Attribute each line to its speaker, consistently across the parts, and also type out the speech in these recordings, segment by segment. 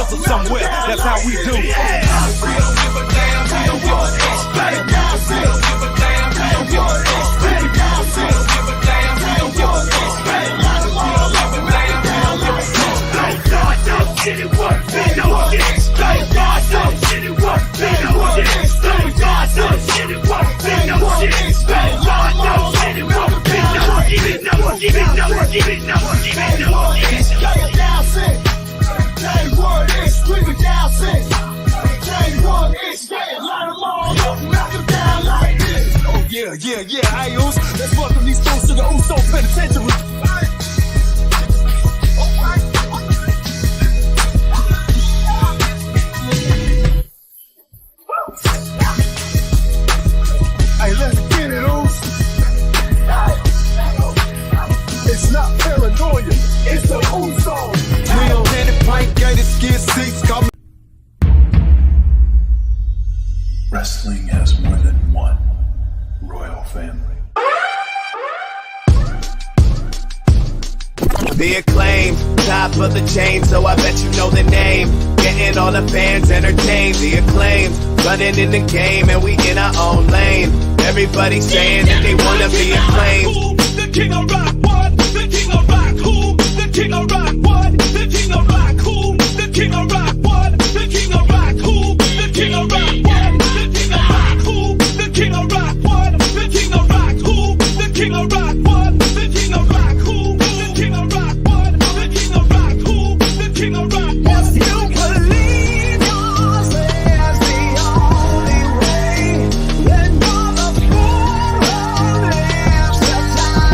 Speaker 1: hustle somewhere. That's how we do. We don't give a damn. We don't give a damn. We don't give a damn. We don't give a damn. We don't give a damn. We don't give a damn. Shit it work, we know shit. Thank God, some shit it work, we know shit. Thank God, some shit it work, we know shit. Thank God, some shit it work, we know shit. We know shit. Lay it down, six. Day one is screaming down, six. Day one is getting line them all up, knock them down like this. Oh yeah, I-Us. Let's welcome these fools to the Uso Penitentiary. Hey, let's get it, Oos. It's not paranoia, it's the Uso. Real-handed plank gated skid seats coming.
Speaker 2: Wrestling has more than one royal family.
Speaker 3: The Acclaimed, top of the chain, so I bet you know the name. Getting all the fans entertained. The Acclaimed, running in the game, and we in our own lane. Everybody saying that they wanna be acclaimed.
Speaker 1: The king of rock, what? The king of rock, who? The king of rock, what? The king of rock, who? The king of rock, what? The king of rock, who? The king of rock, what? The king of rock, who? The king of rock, what? The king of rock, who? The king of rock, what? The king of rock, who? The king of rock, what? The king of rock, who? The king of rock, what? You believe yours is the only way. Then you're the fool who lives to die.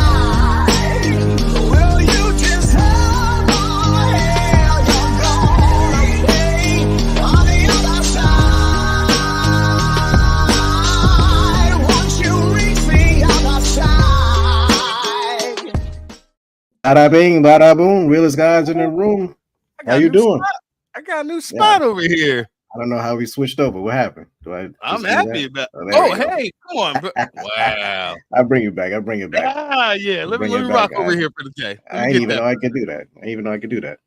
Speaker 1: Will you just hold on? Hell, you're gonna pay on the other side. Once you reach the other side.
Speaker 4: Bada bing, bada boom. Realest guys in the room. How you doing?
Speaker 5: I got a new spot over here.
Speaker 4: I don't know how we switched over. What happened?
Speaker 5: I'm happy about.
Speaker 4: Oh,
Speaker 5: Hey, come on, bro. Wow.
Speaker 4: I'll bring you back.
Speaker 5: Yeah. Let me rock over here for the day.
Speaker 4: I didn't even know I could do that.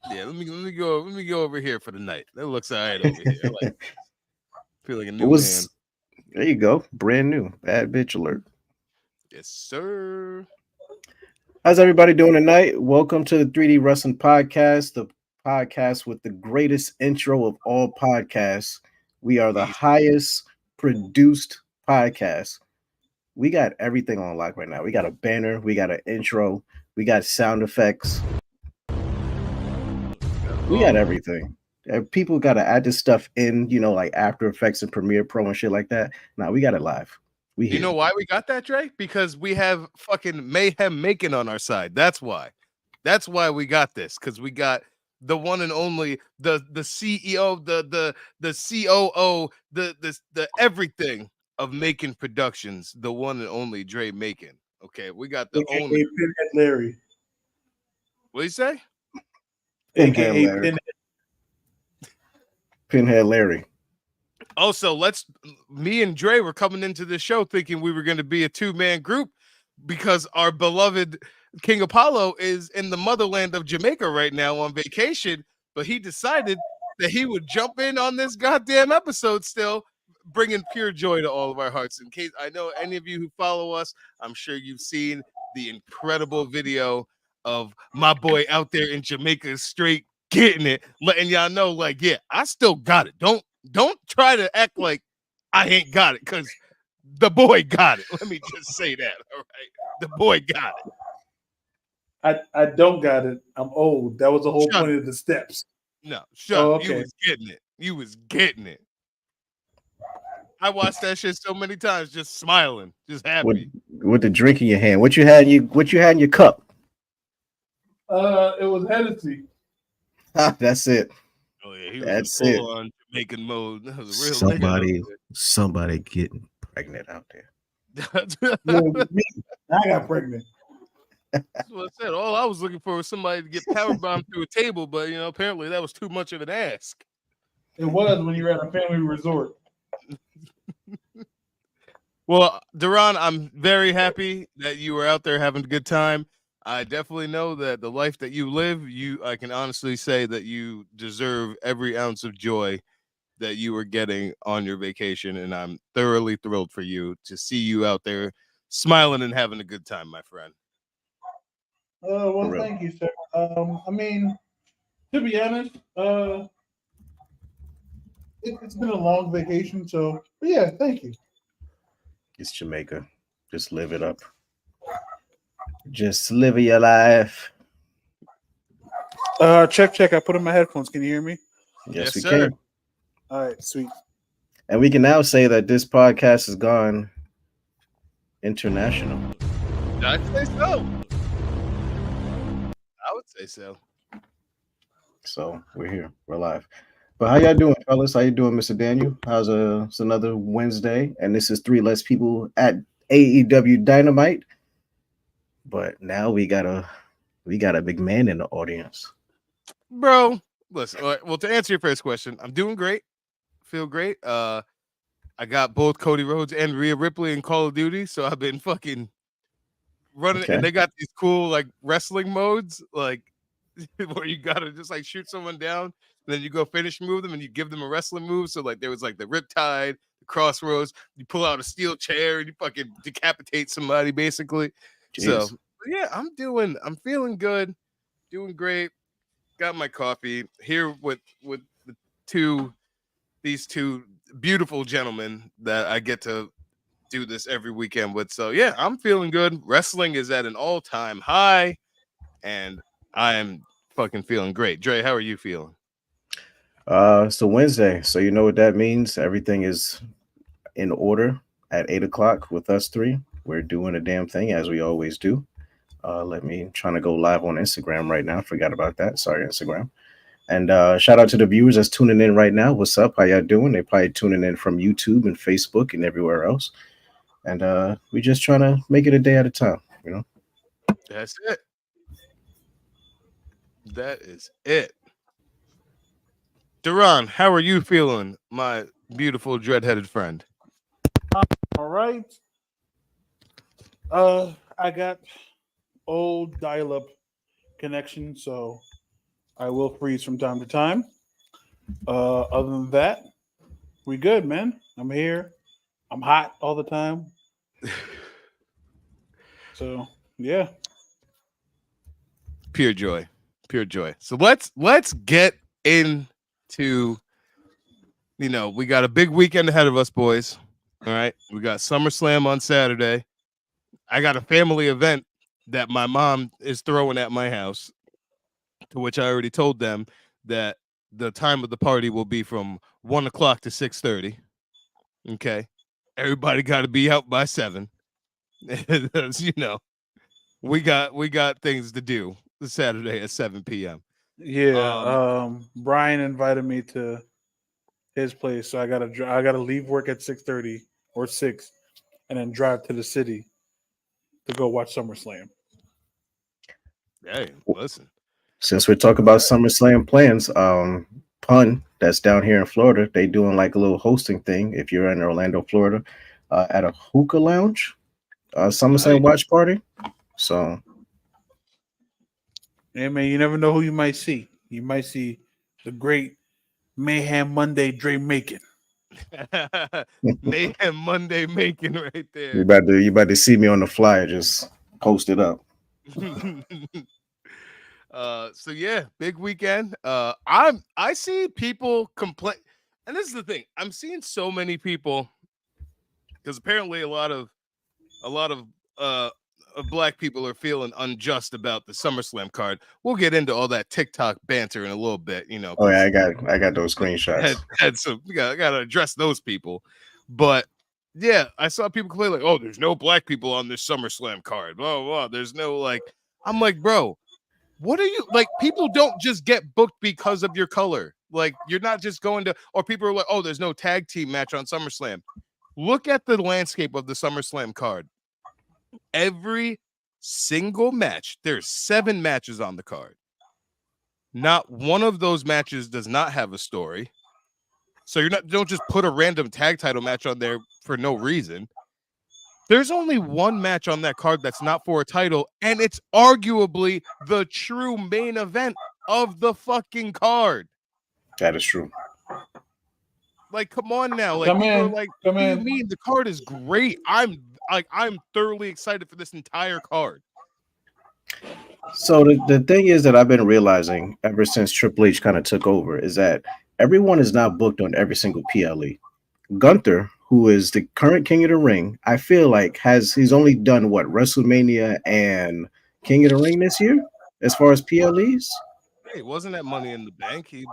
Speaker 5: Yeah, let me go over here for the night. That looks all right over here. Feel like a new man.
Speaker 4: There you go. Brand new. Bad bitch alert.
Speaker 5: Yes, sir.
Speaker 4: How's everybody doing tonight? Welcome to the 3D Wrestling Podcast, the podcast with the greatest intro of all podcasts. We are the highest produced podcast. We got everything on lock right now. We got a banner, we got an intro, we got sound effects. We got everything. People got to add this stuff in, like After Effects and Premiere Pro and shit like that. Now we got it live.
Speaker 5: You know why we got that, Dre? Because we have fucking Mayhem Macon on our side. That's why. That's why we got this. Because we got the one and only, the CEO, the COO, the everything of Macon Productions, the one and only Dre Macon. Okay, we got the owner.
Speaker 6: Pinhead Larry.
Speaker 5: What do you say?
Speaker 4: Pinhead Larry.
Speaker 5: Also, me and Dre were coming into the show thinking we were going to be a two-man group because our beloved King Apollo is in the motherland of Jamaica right now on vacation, but he decided that he would jump in on this goddamn episode still, bringing pure joy to all of our hearts. In case I know any of you who follow us, I'm sure you've seen the incredible video of my boy out there in Jamaica straight getting it, letting y'all know, yeah, I still got it. Don't try to act like I ain't got it, because the boy got it. Let me just say that. All right. The boy got
Speaker 6: it. I don't got it. I'm old. That was the whole point of the steps.
Speaker 5: No, shut up. Okay. You was getting it. I watched that shit so many times, just smiling, just happy.
Speaker 4: With the drink in your hand. What you had in your cup?
Speaker 6: It was Hennessy.
Speaker 4: That's it.
Speaker 5: Oh yeah, he was full on Jamaican mode. That was a
Speaker 4: real somebody getting pregnant out there.
Speaker 6: I got pregnant.
Speaker 5: That's what I said. All I was looking for was somebody to get power bombed through a table, but apparently that was too much of an ask.
Speaker 6: It was when you were at a family resort.
Speaker 5: Well, Derron, I'm very happy that you were out there having a good time. I definitely know that the life that you live, I can honestly say that you deserve every ounce of joy that you were getting on your vacation, and I'm thoroughly thrilled for you to see you out there smiling and having a good time, my friend.
Speaker 6: Well,
Speaker 4: real.
Speaker 6: thank you, sir. I mean, to be honest, it's been a long vacation, so but yeah, thank you.
Speaker 4: It's Jamaica. Just live it up. Just live your life.
Speaker 6: Check. I put in my headphones. Can you hear me?
Speaker 4: Yes,
Speaker 5: Yes,
Speaker 4: we
Speaker 5: sir.
Speaker 4: can.
Speaker 6: All right, sweet.
Speaker 4: And we can now say that this podcast has gone international.
Speaker 5: I'd say so. I would say so.
Speaker 4: So we're here. We're live. But how y'all doing, fellas? How you doing, Mr. Daniel? How's it's another Wednesday, and this is three less people at AEW Dynamite. But now we got a big man in the audience.
Speaker 5: Bro, listen. All right, well, to answer your first question, I'm doing great. Feel great. I got both Cody Rhodes and Rhea Ripley in Call of Duty, so I've been fucking running,
Speaker 4: Okay.
Speaker 5: and they got these cool like wrestling modes, like where you gotta just like shoot someone down, and then you go finish move them, and you give them a wrestling move. So like there was like the Riptide, the Crossroads. You pull out a steel chair and you fucking decapitate somebody, basically. So
Speaker 4: Jeez.
Speaker 5: yeah, I'm feeling good, doing great. Got my coffee here with these two beautiful gentlemen that I get to do this every weekend with. So yeah, I'm feeling good. Wrestling is at an all-time high, and I am fucking feeling great. Dre, how are you feeling?
Speaker 4: So Wednesday. So you know what that means? Everything is in order at 8 o'clock with us three. We're doing a damn thing as we always do. Trying to go live on Instagram right now. Forgot about that. Sorry, Instagram. And shout out to the viewers that's tuning in right now. What's up? How y'all doing? They probably tuning in from YouTube and Facebook and everywhere else. And we just trying to make it a day at a time, you know?
Speaker 5: That's it. That is it. Derron, how are you feeling, my beautiful dread-headed friend?
Speaker 6: All right. I got old dial-up connection, so I will freeze from time to time. Other than that, we good, man. I'm here. I'm hot all the time. So yeah.
Speaker 5: Pure joy. Pure joy. So let's get into, we got a big weekend ahead of us, boys. All right. We got SummerSlam on Saturday. I got a family event that my mom is throwing at my house, to which I already told them that the time of the party will be from 1 o'clock to 6:30. Okay. Everybody got to be out by 7. We got things to do this Saturday at 7 p.m.
Speaker 6: Yeah. Brian invited me to his place, so I gotta leave work at 6:30 or 6, and then drive to the city to go watch SummerSlam.
Speaker 5: Hey, listen.
Speaker 4: Since we're talking about SummerSlam plans, Pun, that's down here in Florida, they doing like a little hosting thing. If you're in Orlando, Florida, at a hookah lounge, SummerSlam watch party. So,
Speaker 6: Hey man, you never know who you might see. You might see the great Mayhem Monday Dre Macon.
Speaker 5: Mayhem Monday making right there.
Speaker 4: you about to see me on the flyer, just post it up.
Speaker 5: So yeah, big weekend. I see people complain, and this is the thing. I'm seeing so many people, because apparently a lot of black people are feeling unjust about the SummerSlam card. We'll get into all that TikTok banter in a little bit,
Speaker 4: Oh yeah, I got those screenshots.
Speaker 5: Had some, I gotta address those people. But yeah, I saw people complain like, oh, there's no black people on this SummerSlam card. Blah, blah, blah. There's no like, I'm like, bro, what are you like? People don't just get booked because of your color. Like, you're not just going to, or people are like, oh, there's no tag team match on SummerSlam. Look at the landscape of the SummerSlam card. Every single match, there's 7 matches on the card. Not one of those matches does not have a story. So don't just put a random tag title match on there for no reason. There's only one match on that card that's not for a title, and it's arguably the true main event of the fucking card.
Speaker 4: That is true.
Speaker 5: Like, come on now. Like,
Speaker 6: Come
Speaker 5: people are
Speaker 6: in,
Speaker 5: like,
Speaker 6: come
Speaker 5: what do you
Speaker 6: in.
Speaker 5: mean? The card is great. I'm thoroughly excited for this entire card.
Speaker 4: So the thing is that I've been realizing ever since Triple H kind of took over is that everyone is not booked on every single PLE. Gunther, who is the current King of the Ring, I feel like he's only done what, WrestleMania and King of the Ring this year as far as PLEs.
Speaker 5: Hey, wasn't that Money in the Bank? He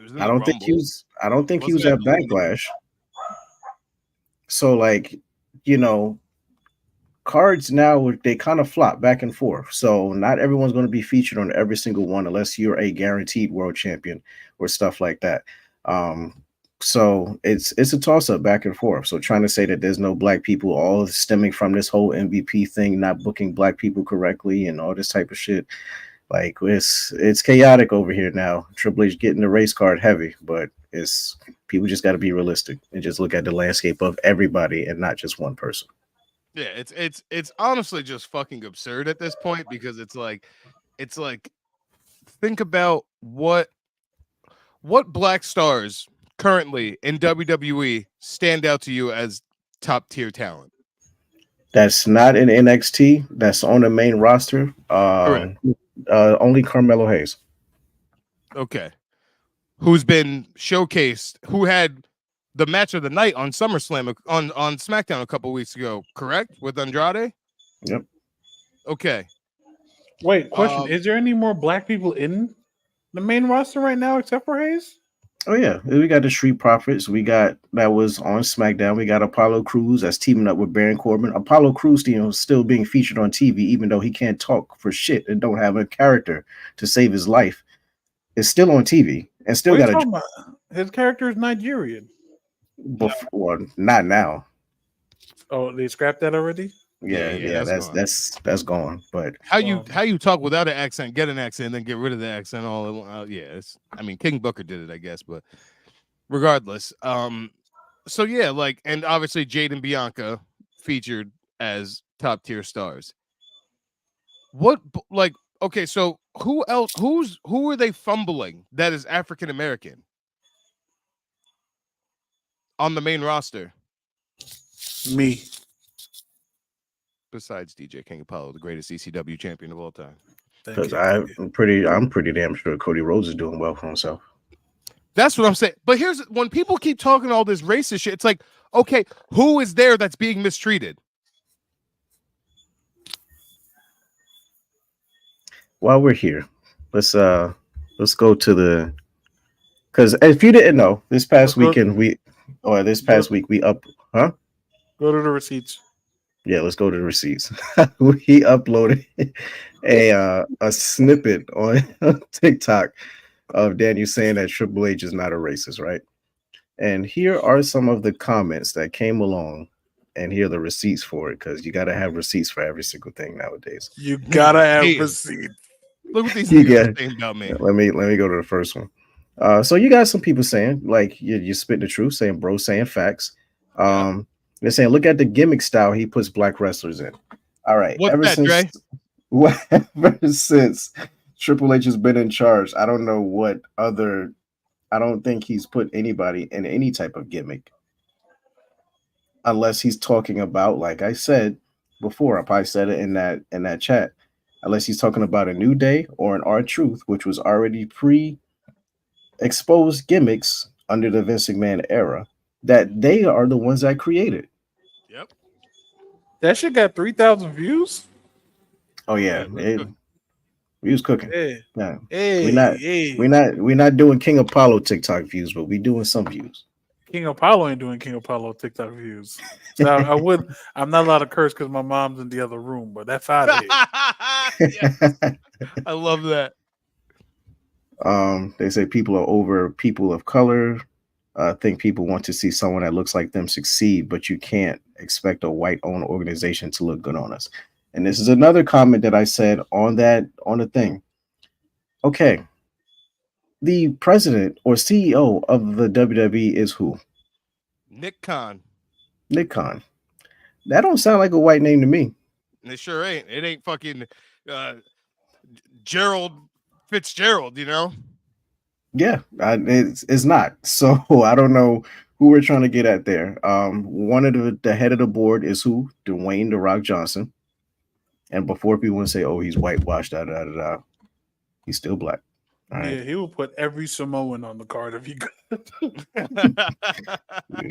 Speaker 5: was in
Speaker 4: I
Speaker 5: the
Speaker 4: don't think
Speaker 5: Rumble.
Speaker 4: I don't think he was
Speaker 5: Wasn't
Speaker 4: at
Speaker 5: that Dominion?
Speaker 4: Backlash. So like, you know, cards now they kind of flop back and forth. So not everyone's going to be featured on every single one unless you're a guaranteed world champion or stuff like that. So it's a toss up back and forth. So trying to say that there's no black people, all stemming from this whole MVP thing, not booking black people correctly and all this type of shit. Like it's chaotic over here now. Triple H getting the race card heavy, but it's people just got to be realistic and just look at the landscape of everybody and not just one person.
Speaker 5: Yeah, it's honestly just fucking absurd at this point because it's like think about what black stars currently in WWE stand out to you as top tier talent.
Speaker 4: That's not in NXT. That's on the main roster.
Speaker 5: Correct.
Speaker 4: Only Carmelo Hayes.
Speaker 5: Okay. Who's been showcased, who had the match of the night on SummerSlam on SmackDown a couple weeks ago, correct? With Andrade?
Speaker 4: Yep.
Speaker 5: Okay.
Speaker 6: Wait, question. Is there any more black people in the main roster right now except for Hayes?
Speaker 4: Oh yeah, we got the Street Profits. We got that was on SmackDown. We got Apollo Crews that's teaming up with Baron Corbin. Apollo Crews, still being featured on TV, even though he can't talk for shit and don't have a character to save his life. Is still on TV and still got a.
Speaker 6: His character is Nigerian.
Speaker 4: Well, not now.
Speaker 6: Oh, they scrapped that already?
Speaker 5: Yeah,
Speaker 4: that's gone. But
Speaker 5: how you talk without an accent, get an accent, then get rid of the accent. King Booker did it, I guess, but regardless, so yeah, like, and obviously Jade and Bianca featured as top tier stars. What, like, okay, so who else? Who are they fumbling that is African American on the main roster?
Speaker 6: Me.
Speaker 5: Besides DJ King Apollo, the greatest ECW champion of all time.
Speaker 4: Because I'm pretty damn sure Cody Rhodes is doing well for himself.
Speaker 5: That's what I'm saying. But here's when people keep talking all this racist shit, it's like, okay, who is there that's being mistreated?
Speaker 4: While we're here, let's go to the, because if you didn't know, this past weekend week we
Speaker 6: Go to the receipts.
Speaker 4: Yeah, let's go to the receipts. He uploaded a snippet on TikTok of Daniel saying that Triple H is not a racist, right? And here are some of the comments that came along, and here are the receipts for it, because you got to have receipts for every single thing nowadays.
Speaker 6: You gotta have receipts.
Speaker 5: Look what these niggas are saying about me.
Speaker 4: Let me go to the first one. So you got some people saying, like, you spit the truth, saying bro, saying facts. They're saying, look at the gimmick style he puts black wrestlers in. All right. Ever since Triple H has been in charge, I don't know I don't think he's put anybody in any type of gimmick. Unless he's talking about, like I said before, I probably said it in that chat, unless he's talking about a New Day or an R-Truth, which was already pre-exposed gimmicks under the Vince McMahon era, that they are the ones that created.
Speaker 5: Yep.
Speaker 6: That shit got 3,000 views.
Speaker 4: Oh yeah, we was cooking.
Speaker 6: Yeah.
Speaker 4: We're not doing King Apollo TikTok views, but we doing some views.
Speaker 6: King Apollo ain't doing King Apollo TikTok views. So I'm not allowed to curse because my mom's in the other room, but that's out of here.
Speaker 5: Yes. I love that.
Speaker 4: They say people are over people of color. I think people want to see someone that looks like them succeed, but you can't expect a white-owned organization to look good on us. And this is another comment that I said on the thing. Okay. The president or CEO of the WWE is who?
Speaker 5: Nick Khan.
Speaker 4: Nick Khan. That don't sound like a white name to me.
Speaker 5: It sure ain't. It ain't fucking uh, Gerald Fitzgerald, you know?
Speaker 4: Yeah, it's not. So I don't know who we're trying to get at there. One of the head of the board is who? Dwayne the Rock Johnson. And before people say, "Oh, he's whitewashed," he's still black. All right.
Speaker 6: Yeah, he will put every Samoan on the card if he could.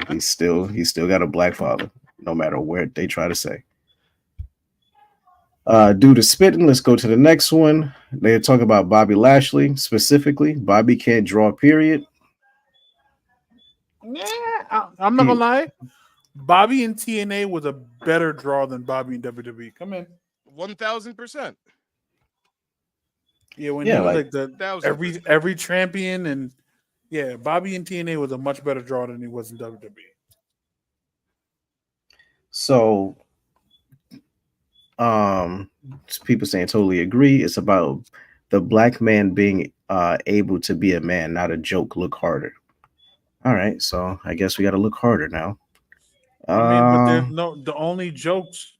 Speaker 4: He's still got a black father, no matter where they try to say. Due to spitting, let's go to the next one. They talk about Bobby Lashley specifically. Bobby can't draw, period.
Speaker 6: Yeah, I'm not gonna lie. Bobby in TNA was a better draw than Bobby in WWE. Come in.
Speaker 5: 1000%.
Speaker 6: Yeah, when
Speaker 4: Yeah,
Speaker 6: he was
Speaker 4: like,
Speaker 6: like the every champion, and yeah, Bobby in TNA was a much better draw than he was in WWE.
Speaker 4: So, people saying totally agree. It's about the black man being able to be a man, not a joke. Look harder. All right, so I guess we got to look harder now.
Speaker 6: I mean, but there's the only jokes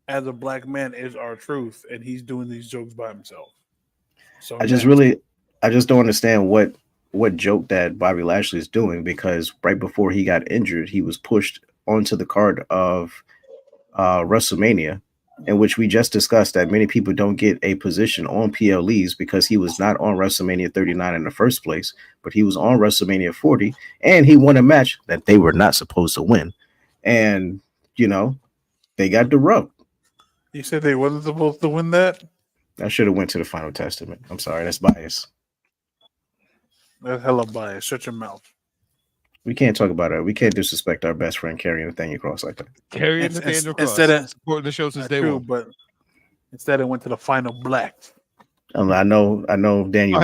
Speaker 6: as a black man is our truth, and he's doing these jokes by himself. So
Speaker 4: I just don't understand what joke that Bobby Lashley is doing, because right before he got injured, he was pushed onto the card of WrestleMania, in which we just discussed that many people don't get a position on PLEs because he was not on WrestleMania 39 in the first place, but he was on WrestleMania 40, and he won a match that they were not supposed to win. And, they got derobed.
Speaker 6: You said they wasn't supposed to win that?
Speaker 4: I should have went to the Final Testament. I'm sorry, that's bias.
Speaker 6: That's hella bias. Shut your mouth.
Speaker 4: We can't talk about it. We can't disrespect our best friend Karrion Nathaniel Cross like that.
Speaker 5: Karrion Nathaniel Cross.
Speaker 6: Instead of
Speaker 5: supporting the show since day one.
Speaker 6: But instead it went to the Final Black.
Speaker 4: I know Daniel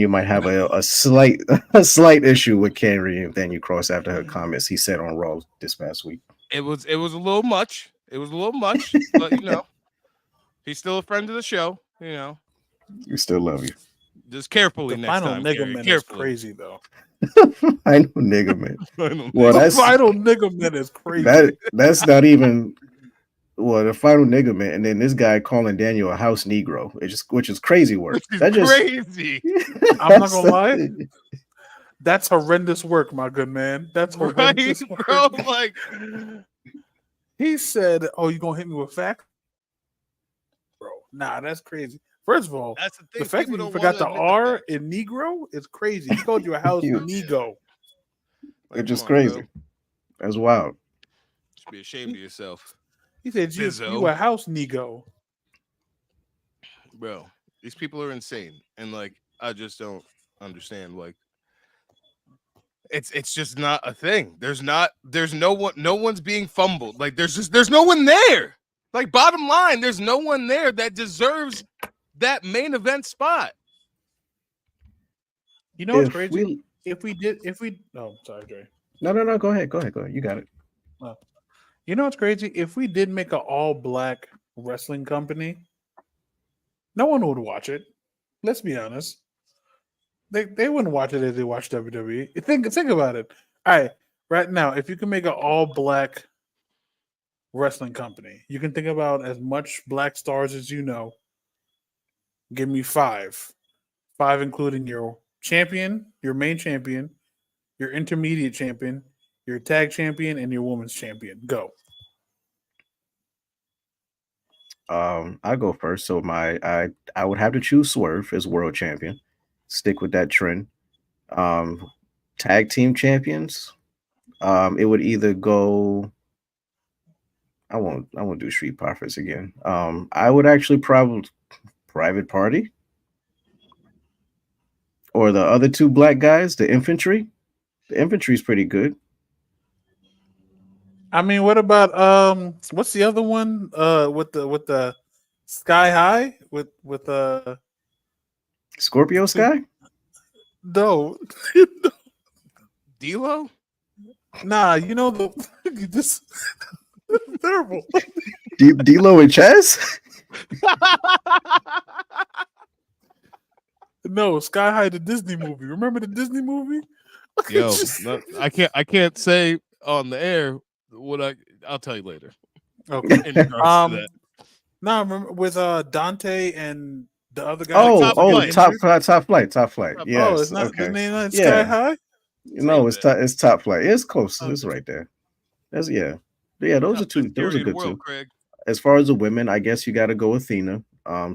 Speaker 4: might have a slight issue with Karrion Nathaniel Cross after her comments he said on Raw this past week.
Speaker 5: It was a little much. It was a little much, but he's still a friend of the show.
Speaker 4: We still love you.
Speaker 5: Just carefully
Speaker 6: The
Speaker 5: next
Speaker 6: final
Speaker 5: time.
Speaker 6: niggerman is crazy though.
Speaker 4: Final niggerman.
Speaker 6: The final niggerman is crazy.
Speaker 4: That's not even the final niggerman, and then this guy calling Daniel a house Negro, which is crazy work. That's just
Speaker 5: crazy.
Speaker 6: I'm not gonna lie. That's horrendous work, my good man. That's horrendous work.
Speaker 5: Bro. Like,
Speaker 6: he said, "Oh, you gonna hit me with facts, bro? Nah, that's crazy." First of all,
Speaker 5: that's the thing.
Speaker 6: The fact that you forgot the R in Negro is crazy. He called you a house Nego.
Speaker 4: It's just crazy. Bro. That's wild.
Speaker 5: You should be ashamed of yourself.
Speaker 6: He said, "You a house Nego."
Speaker 5: Bro, these people are insane, and I just don't understand. It's just not a thing. There's no one. No one's being fumbled. There's no one there. Bottom line, there's no one there that deserves that main event spot.
Speaker 6: You know what's crazy? Sorry, Dre.
Speaker 4: No, go ahead. You got it.
Speaker 6: You know what's crazy? If we did make an all-black wrestling company, no one would watch it. Let's be honest. They wouldn't watch it as they watch WWE. Think about it. All right, right now, if you can make an all-black wrestling company, you can think about as much black stars as you know. Give me 5. 5 including your champion, your main champion, your intermediate champion, your tag champion, and your women's champion. Go.
Speaker 4: I go first. So I would have to choose Swerve as world champion. Stick with that trend. Tag team champions. It would either go. I won't do Street Profits again. I would actually probably Private Party, or the other 2 black guys, the Infantry. The Infantry is pretty good.
Speaker 6: I mean, what about what's the other one? With the Sky High with
Speaker 4: Scorpio Sky?
Speaker 6: No.
Speaker 5: D-Lo?
Speaker 6: Nah, this terrible.
Speaker 4: D-Lo and Chess?
Speaker 6: No, Sky High, the Disney movie. Remember the Disney movie?
Speaker 5: Yo, I can't say on the air I'll tell you later.
Speaker 6: Okay.
Speaker 5: In regards to that.
Speaker 6: No, remember with Dante and the other guy.
Speaker 4: Oh,
Speaker 5: Top Flight.
Speaker 4: top flight.
Speaker 5: Top
Speaker 6: Oh,
Speaker 5: Flight.
Speaker 6: it's
Speaker 4: Yes.
Speaker 6: not the
Speaker 4: Okay.
Speaker 6: name like Sky
Speaker 4: Yeah.
Speaker 6: High.
Speaker 4: No,
Speaker 5: Same
Speaker 4: it's top flight. It's close. It's
Speaker 5: Okay.
Speaker 4: right there. That's yeah. Yeah, those are
Speaker 5: Top
Speaker 4: two.
Speaker 5: best
Speaker 4: Those
Speaker 5: theory
Speaker 4: are
Speaker 5: in the
Speaker 4: good
Speaker 5: world,
Speaker 4: too.
Speaker 5: Craig.
Speaker 4: As far as the women, I guess you got to go Athena.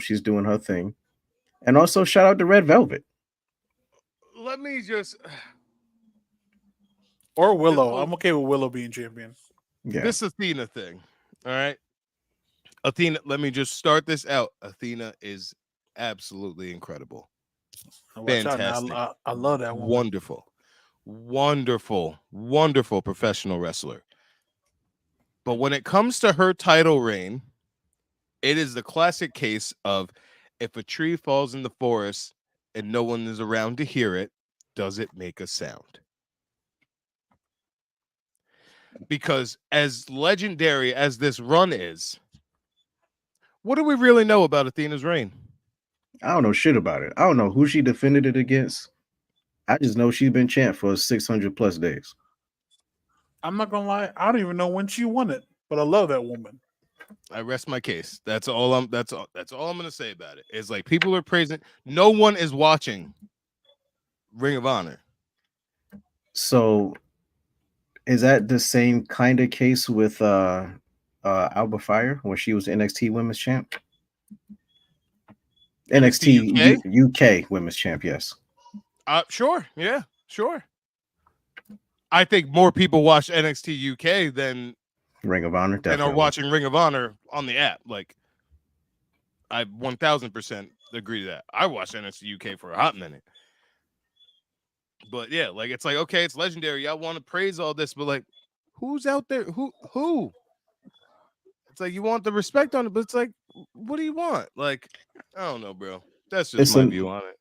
Speaker 4: She's doing her thing, and also shout out to Red Velvet.
Speaker 5: Let me just
Speaker 6: Or Willow.
Speaker 5: whole-
Speaker 6: I'm okay with Willow being champion.
Speaker 4: Yeah.
Speaker 5: this Athena thing. All right. Athena, let me just start this out. Athena is absolutely incredible.
Speaker 6: Watch out now.
Speaker 5: Fantastic.
Speaker 6: I love that woman.
Speaker 5: Wonderful professional wrestler. But when it comes to her title reign, it is the classic case of if a tree falls in the forest and no one is around to hear it, does it make a sound? Because as legendary as this run is, what do we really know about Athena's reign?
Speaker 4: I don't know shit about it. I don't know who she defended it against. I just know she's been champ for 600 plus days.
Speaker 6: I'm not gonna lie. I don't even know when she won it, but I love that woman.
Speaker 5: I rest my case. That's all I'm gonna say about it. It's like people are praising. No one is watching Ring of Honor.
Speaker 4: So, is that the same kind of case with Alba Fire when she was NXT Women's Champ? NXT UK Women's Champ, yes.
Speaker 5: Sure, yeah, sure. I think more people watch NXT UK than
Speaker 4: Ring of Honor,
Speaker 5: and
Speaker 4: definitely.
Speaker 5: are watching Ring of Honor on the app. Like, I 1000% agree to that. I watched NXT UK for a hot minute. But yeah, like it's like, okay, it's legendary. Y'all want to praise all this, but like, who's out there? Who? It's like you want the respect on it, but it's like, what do you want? Like, I don't know, bro. That's just my view on it.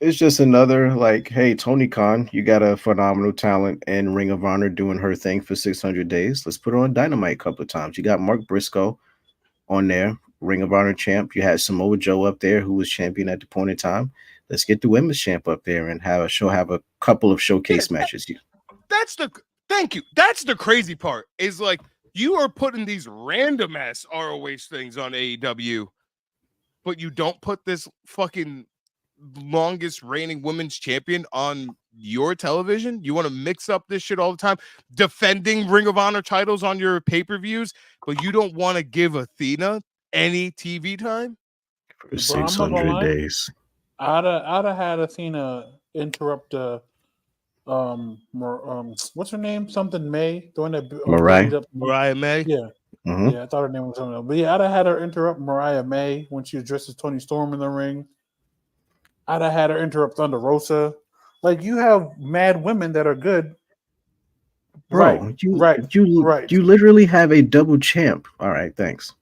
Speaker 4: It's just another like, hey, Tony Khan, you got a phenomenal talent in Ring of Honor doing her thing for 600 days. Let's put her on Dynamite a couple of times. You got Mark Briscoe on there, Ring of Honor champ. You had Samoa Joe up there who was champion at the point in time. Let's get the women's champ up there and have a couple of showcase matches.
Speaker 5: Thank you. That's the crazy part. Is like you are putting these random ass ROH things on AEW, but you don't put this fucking longest reigning women's champion on your television. You want to mix up this shit all the time, defending Ring of Honor titles on your pay-per-views, but you don't want to give Athena any TV time
Speaker 4: for 600 days.
Speaker 6: I'd have had Athena interrupt what's her name? Something May, the one that
Speaker 5: Mariah May.
Speaker 6: Yeah.
Speaker 4: Mm-hmm.
Speaker 6: Yeah, I thought her name was something else. But yeah, I'd have had her interrupt Mariah May when she was dressed as Toni Storm in the ring. I'd have had her interrupt Thunder Rosa. Like, you have mad women that are good.
Speaker 4: Bro, you literally have a double champ. All right, thanks.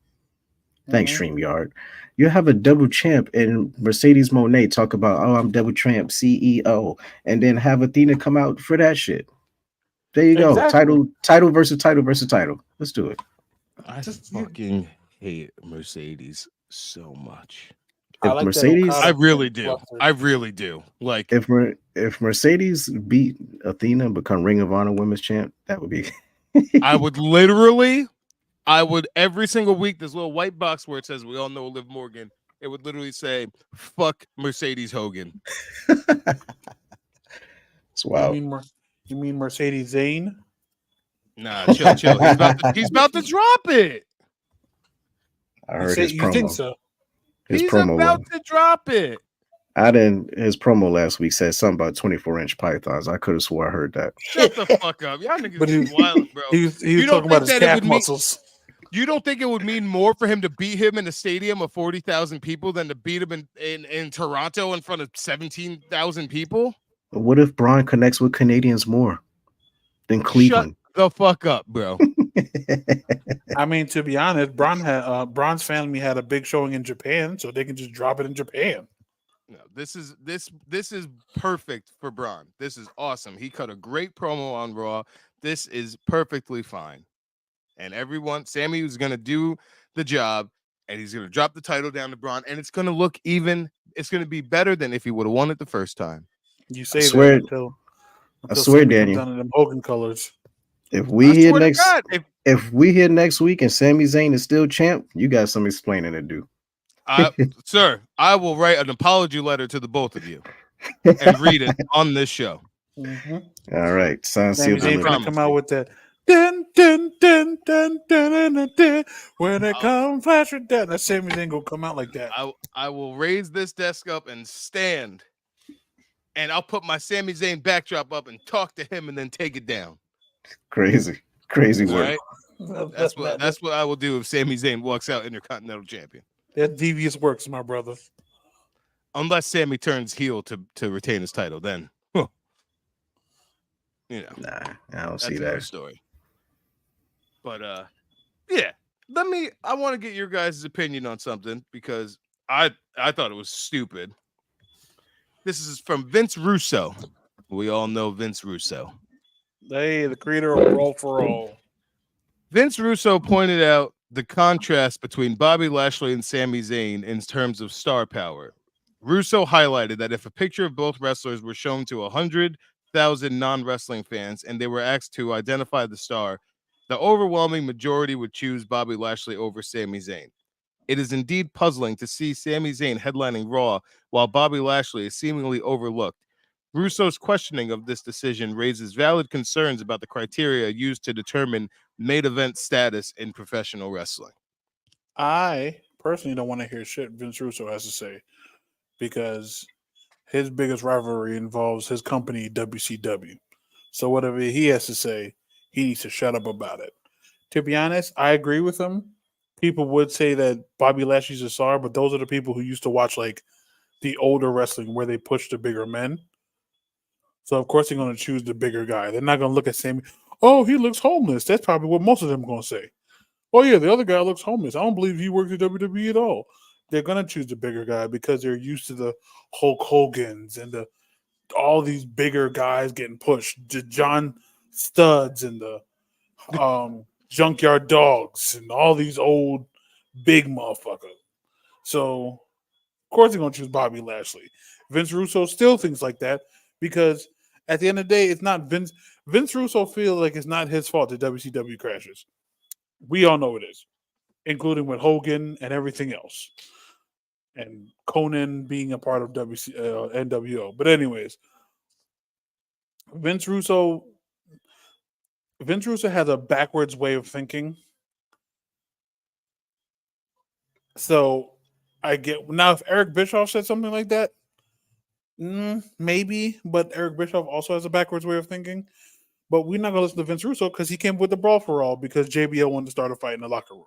Speaker 4: Thanks, StreamYard. You have a double champ and Mercedes Moné talk about, oh, I'm double champ CEO, and then have Athena come out for that shit. There you go. Title versus title. Let's do it.
Speaker 5: I fucking hate Mercedes so much.
Speaker 4: If Mercedes,
Speaker 5: I really do. Like,
Speaker 4: if Mercedes beat Athena and become Ring of Honor Women's Champ, that would be.
Speaker 5: I would every single week. This little white box where it says "We all know Liv Morgan." It would literally say "Fuck Mercedes Hogan."
Speaker 4: It's wild.
Speaker 6: You mean Mercedes Zane?
Speaker 5: Nah, chill. He's about to drop it.
Speaker 4: I heard his promo.
Speaker 6: You think so?
Speaker 5: He's about to drop it.
Speaker 4: His promo last week said something about 24-inch pythons. I could have swore I heard that.
Speaker 5: Shut the fuck up. Y'all niggas is wild, bro.
Speaker 6: He was talking about his calf muscles.
Speaker 5: You don't think it would mean more for him to beat him in a stadium of 40,000 people than to beat him in Toronto in front of 17,000 people?
Speaker 4: What if Braun connects with Canadians more than Cleveland?
Speaker 5: Shut the fuck up, bro.
Speaker 6: I mean, to be honest, Braun's family had a big showing in Japan, so they can just drop it in Japan.
Speaker 5: No, this is perfect for Braun. This is awesome. He cut a great promo on Raw. This is perfectly fine. And Sammy was going to do the job, and he's going to drop the title down to Braun, and it's going to look even. It's going to be better than if he would have won it the first time.
Speaker 6: You say that until
Speaker 4: I swear, Daniel.
Speaker 6: comes down in them Hogan colors.
Speaker 4: If we
Speaker 5: I
Speaker 4: hear
Speaker 5: swear to
Speaker 4: next,
Speaker 5: God,
Speaker 4: if we hear next week and Sami Zayn is still champ, you got some explaining to do.
Speaker 5: Sir, I will write an apology letter to the both of you and read it on this show.
Speaker 6: Mm-hmm.
Speaker 4: All right, sounds
Speaker 6: Sami
Speaker 4: sealed
Speaker 6: Zayn
Speaker 4: delivered.
Speaker 6: finna come out with that. Dun, dun, dun, dun, dun, dun, dun, dun, when it come flashing down. That Sami Zayn gonna come out like that.
Speaker 5: I will raise this desk up and stand, and I'll put my Sami Zayn backdrop up and talk to him, and then take it down.
Speaker 4: Crazy
Speaker 5: All
Speaker 4: work.
Speaker 5: right, that's what I will do if Sami Zayn walks out Intercontinental Champion.
Speaker 6: That devious works, my brother.
Speaker 5: Unless Sami turns heel to retain his title, then you know,
Speaker 4: Nah, I don't
Speaker 5: that's
Speaker 4: see
Speaker 5: another
Speaker 4: that.
Speaker 5: story. But yeah, I want to get your guys' opinion on something because I thought it was stupid. This is from Vince Russo. We all know Vince Russo.
Speaker 6: Hey, the creator of Brawl for All.
Speaker 5: Vince Russo pointed out the contrast between Bobby Lashley and Sami Zayn in terms of star power. Russo highlighted that if a picture of both wrestlers were shown to 100,000 non-wrestling fans and they were asked to identify the star, the overwhelming majority would choose Bobby Lashley over Sami Zayn. It is indeed puzzling to see Sami Zayn headlining Raw while Bobby Lashley is seemingly overlooked. Russo's questioning of this decision raises valid concerns about the criteria used to determine main event status in professional wrestling.
Speaker 6: I personally don't want to hear shit Vince Russo has to say because his biggest rivalry involves his company, WCW. So whatever he has to say, he needs to shut up about it. To be honest, I agree with him. People would say that Bobby Lashley's a star, but those are the people who used to watch like the older wrestling where they push the bigger men. So of course they're going to choose the bigger guy. They're not going to look at Sami. Oh, he looks homeless. That's probably what most of them are going to say. Oh yeah, the other guy looks homeless. I don't believe he works at WWE at all. They're going to choose the bigger guy because they're used to the Hulk Hogan's and all these bigger guys getting pushed. The John Studs and the Junkyard Dogs and all these old big motherfuckers. So of course they're going to choose Bobby Lashley. Vince Russo still thinks like that because at the end of the day, it's not Vince. Vince Russo feels like it's not his fault that WCW crashes. We all know it is, including with Hogan and everything else. And Conan being a part of NWO. But anyways, Vince Russo has a backwards way of thinking. So I get now if Eric Bischoff said something like that, maybe, but Eric Bischoff also has a backwards way of thinking. But we're not gonna listen to Vince Russo because he came up with the Brawl for All because JBL wanted to start a fight in the locker room.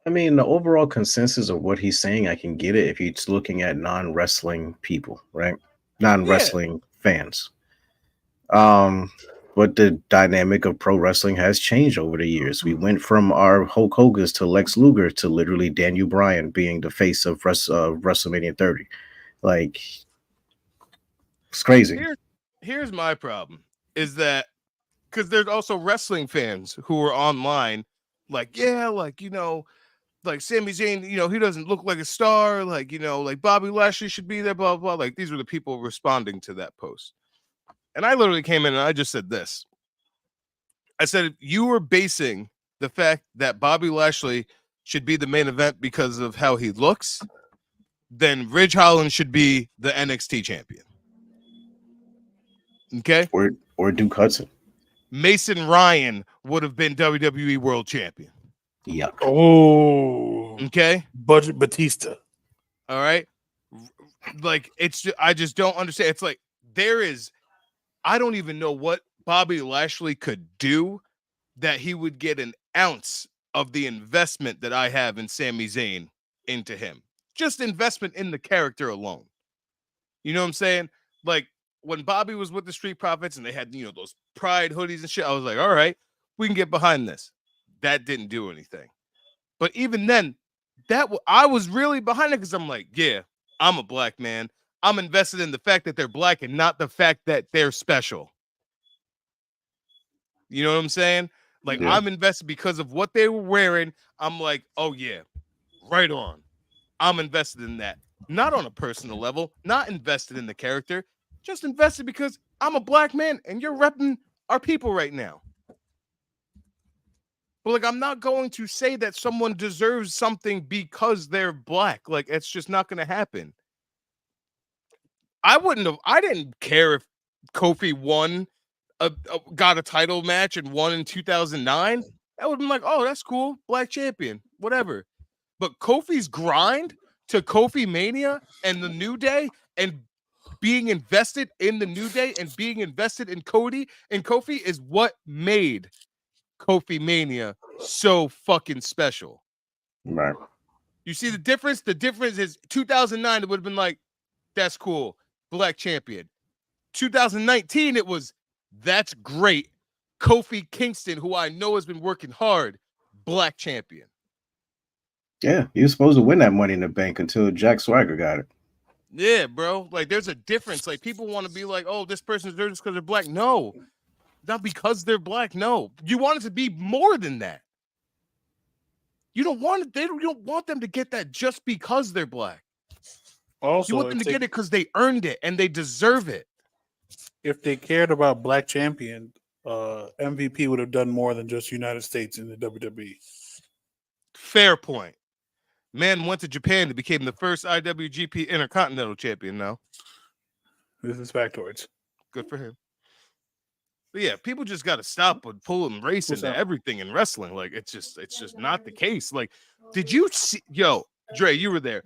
Speaker 4: I mean, the overall consensus of what he's saying, I can get it if he's looking at non-wrestling people, right? Non-wrestling fans. But the dynamic of pro wrestling has changed over the years. We went from our Hulk Hogan's to Lex Luger to literally Daniel Bryan being the face of WrestleMania 30. Like, it's crazy.
Speaker 5: Here's my problem is that because there's also wrestling fans who are online like, yeah, like, you know, like Sami Zayn, you know, he doesn't look like a star. Like, you know, like Bobby Lashley should be there, blah, blah. Like, these were the people responding to that post. And I literally came in and I just said this. I said, you were basing the fact that Bobby Lashley should be the main event because of how he looks, then Ridge Holland should be the NXT champion. Okay?
Speaker 4: Or Duke Hudson.
Speaker 5: Mason Ryan would have been WWE World Champion.
Speaker 4: Yuck.
Speaker 6: Oh,
Speaker 5: okay.
Speaker 6: Budget Batista.
Speaker 5: All right. Like, it's just, I just don't understand. It's like I don't even know what Bobby Lashley could do that he would get an ounce of the investment that I have in Sami Zayn into him. Just investment in the character alone. You know what I'm saying? Like, when Bobby was with the Street Profits and they had, you know, those pride hoodies and shit, I was like, all right, we can get behind this. That didn't do anything. But even then, I was really behind it because I'm like, yeah, I'm a black man. I'm invested in the fact that they're black and not the fact that they're special. You know what I'm saying? Like, yeah. I'm invested because of what they were wearing. I'm like, oh, yeah, right on. I'm invested in that. Not on a personal level, not invested in the character, just invested because I'm a black man and you're repping are people right now. But like, I'm not going to say that someone deserves something because they're black. Like, it's just not going to happen. I didn't care if Kofi got a title match and won in 2009. That would have been like, oh, that's cool. Black champion, whatever. But Kofi's grind to Kofi Mania and the New Day and being invested in the New Day and being invested in Cody and Kofi is what made Kofi Mania so fucking special.
Speaker 4: Right.
Speaker 5: You see the difference? The difference is 2009, it would have been like, that's cool. Black champion. 2019, it was, that's great. Kofi Kingston, who I know has been working hard, black champion.
Speaker 4: Yeah, he was supposed to win that Money in the Bank until Jack Swagger got it.
Speaker 5: Yeah, bro. Like, there's a difference. Like, people want to be like, oh, this person's there just because they're black. No, not because they're black. No, you want it to be more than that. You don't want it. You don't want them to get that just because they're black.
Speaker 6: Also,
Speaker 5: You want them to get it because they earned it and they deserve it.
Speaker 6: if they cared about Black Champion, MVP would have done more than just United States in the WWE.
Speaker 5: Fair point. Man went to Japan and became the first IWGP Intercontinental Champion now.
Speaker 6: This is factoids.
Speaker 5: Good for him. But yeah, people just got to stop with pulling race
Speaker 6: What's
Speaker 5: into
Speaker 6: up?
Speaker 5: everything in wrestling. Like, it's just not the case. Like, did you see? Yo, Dre, you were there.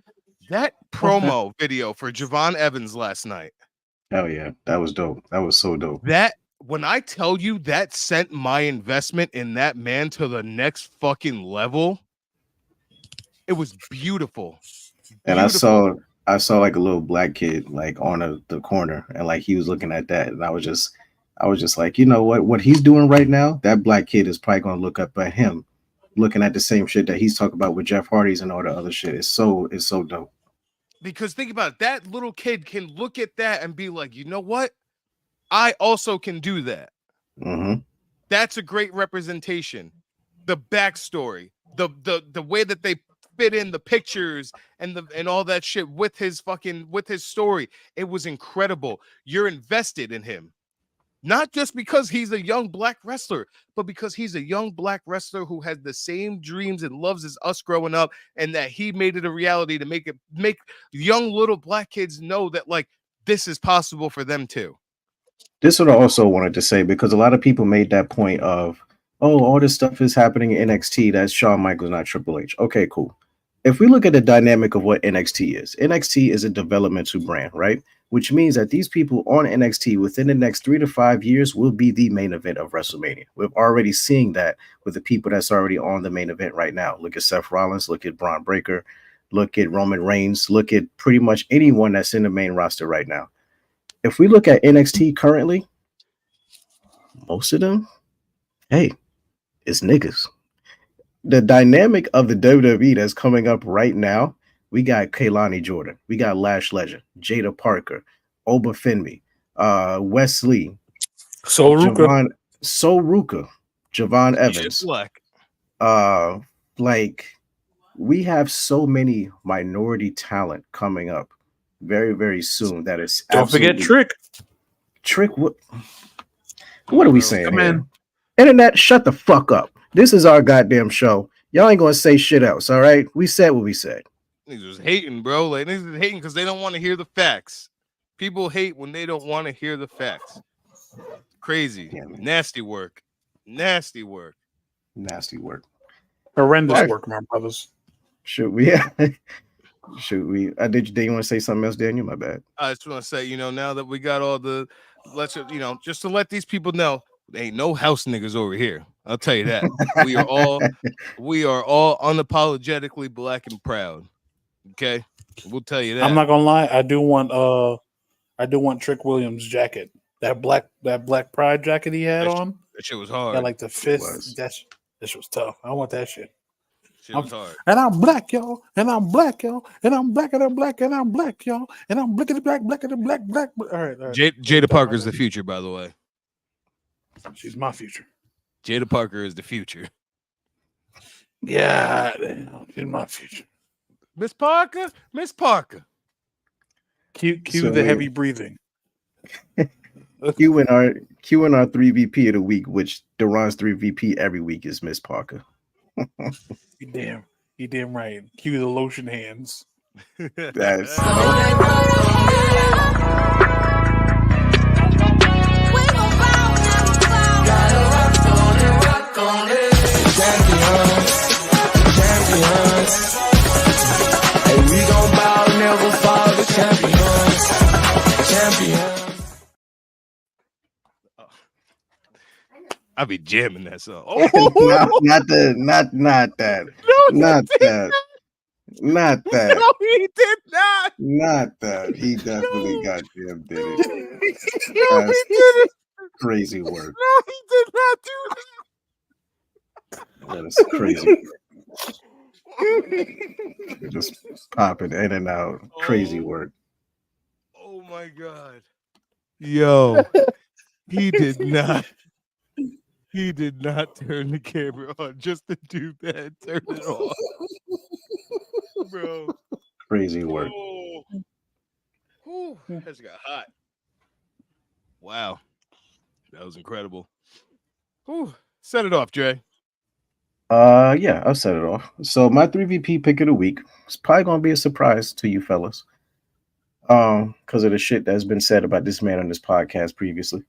Speaker 5: That promo video for Javon Evans last night.
Speaker 4: Hell yeah, that was dope. That was so dope.
Speaker 5: That, when I tell you that sent my investment in that man to the next fucking level, it was beautiful.
Speaker 4: And I saw like a little black kid like on the corner, and like he was looking at that, and I was just like, you know what he's doing right now, that black kid is probably gonna look up at him, looking at the same shit that he's talking about with Jeff Hardy's and all the other shit. It's so dope.
Speaker 5: Because think about it, that little kid can look at that and be like, you know what? I also can do that.
Speaker 4: Mm-hmm.
Speaker 5: That's a great representation. The backstory, the way that they fit in the pictures and all that shit with his story. It was incredible. You're invested in him. Not just because he's a young black wrestler, but because he's a young black wrestler who has the same dreams and loves as us growing up, and that he made it a reality to make young little black kids know that like this is possible for them too.
Speaker 4: This is what I also wanted to say, because a lot of people made that point of, oh, all this stuff is happening in NXT. That's Shawn Michaels, not Triple H. Okay, cool. If we look at the dynamic of what NXT is a developmental brand, right? Which means that these people on NXT within the next 3 to 5 years will be the main event of WrestleMania. We're already seeing that with the people that's already on the main event right now. Look at Seth Rollins, look at Braun Breaker, look at Roman Reigns, look at pretty much anyone that's in the main roster right now. If we look at NXT currently, most of them, hey, it's niggas. The dynamic of the WWE that's coming up right now, we got Kaylani Jordan, we got Lash Legend, Jada Parker, Oba Fenby, Wesley, Javon Evans.
Speaker 5: Black.
Speaker 4: Like, we have so many minority talent coming up very, very soon. That is
Speaker 6: Don't forget Trick.
Speaker 4: Trick, what are we saying?
Speaker 6: Come
Speaker 4: here?
Speaker 6: in.
Speaker 4: Internet, shut the fuck up. This is our goddamn show. Y'all ain't gonna say shit else, all right? We said what we said.
Speaker 5: Niggas was hating, bro. Like, niggas was hating because they don't want to hear the facts. People hate when they don't want to hear the facts. Crazy.
Speaker 4: Yeah, man.
Speaker 5: Nasty work. Nasty work.
Speaker 4: Nasty work.
Speaker 6: Horrendous
Speaker 4: Right.
Speaker 6: work, my brothers.
Speaker 4: Should we? Should we? Did you want to say something else, Daniel? My bad.
Speaker 5: I just want to say, now that we got all the, just to let these people know, there ain't no house niggas over here. I'll tell you that. we are all unapologetically black and proud. Okay, we'll tell you that.
Speaker 6: I'm not gonna lie. I do want Trick Williams' jacket. That black pride jacket he had on.
Speaker 5: That shit was hard.
Speaker 6: Got like the
Speaker 4: was.
Speaker 6: fist. That shit was tough. I want that shit.
Speaker 5: Shit was hard.
Speaker 6: And I'm black, y'all. And I'm black, y'all. And I'm black, and I'm black, and I'm black, y'all. And I'm black, and black, black, and black, black. All right.
Speaker 5: Jada Parker's the future, by the way.
Speaker 6: She's my future.
Speaker 5: Jada Parker is the future.
Speaker 6: Yeah, she's my future.
Speaker 5: Miss Parker.
Speaker 6: Cue
Speaker 4: So
Speaker 6: the heavy breathing.
Speaker 4: Q and our 3VP of the week, which Derron's 3VP every week is Miss Parker.
Speaker 6: You damn right. Cue the lotion hands.
Speaker 4: That's
Speaker 1: Hey, we gon' bow, never fall. The champions.
Speaker 5: I be jamming that song.
Speaker 4: not that. Not that.
Speaker 5: No, he did not.
Speaker 4: Not that. He definitely goddamn did it.
Speaker 5: No,
Speaker 4: That's
Speaker 5: he didn't.
Speaker 4: crazy work.
Speaker 5: No, he did not do
Speaker 4: That is crazy. They're just popping in and out. Crazy work.
Speaker 5: Oh my god. Yo, he did not. He did not turn the camera on just to do that. Turn it off. Bro.
Speaker 4: Crazy work.
Speaker 5: Oh. Whew, that's got hot. Wow. That was incredible. Whew. Set it off, Dre.
Speaker 4: Yeah, I'll set it off. So my 3VP pick of the week is probably gonna be a surprise to you fellas. Because of the shit that's been said about this man on this podcast previously.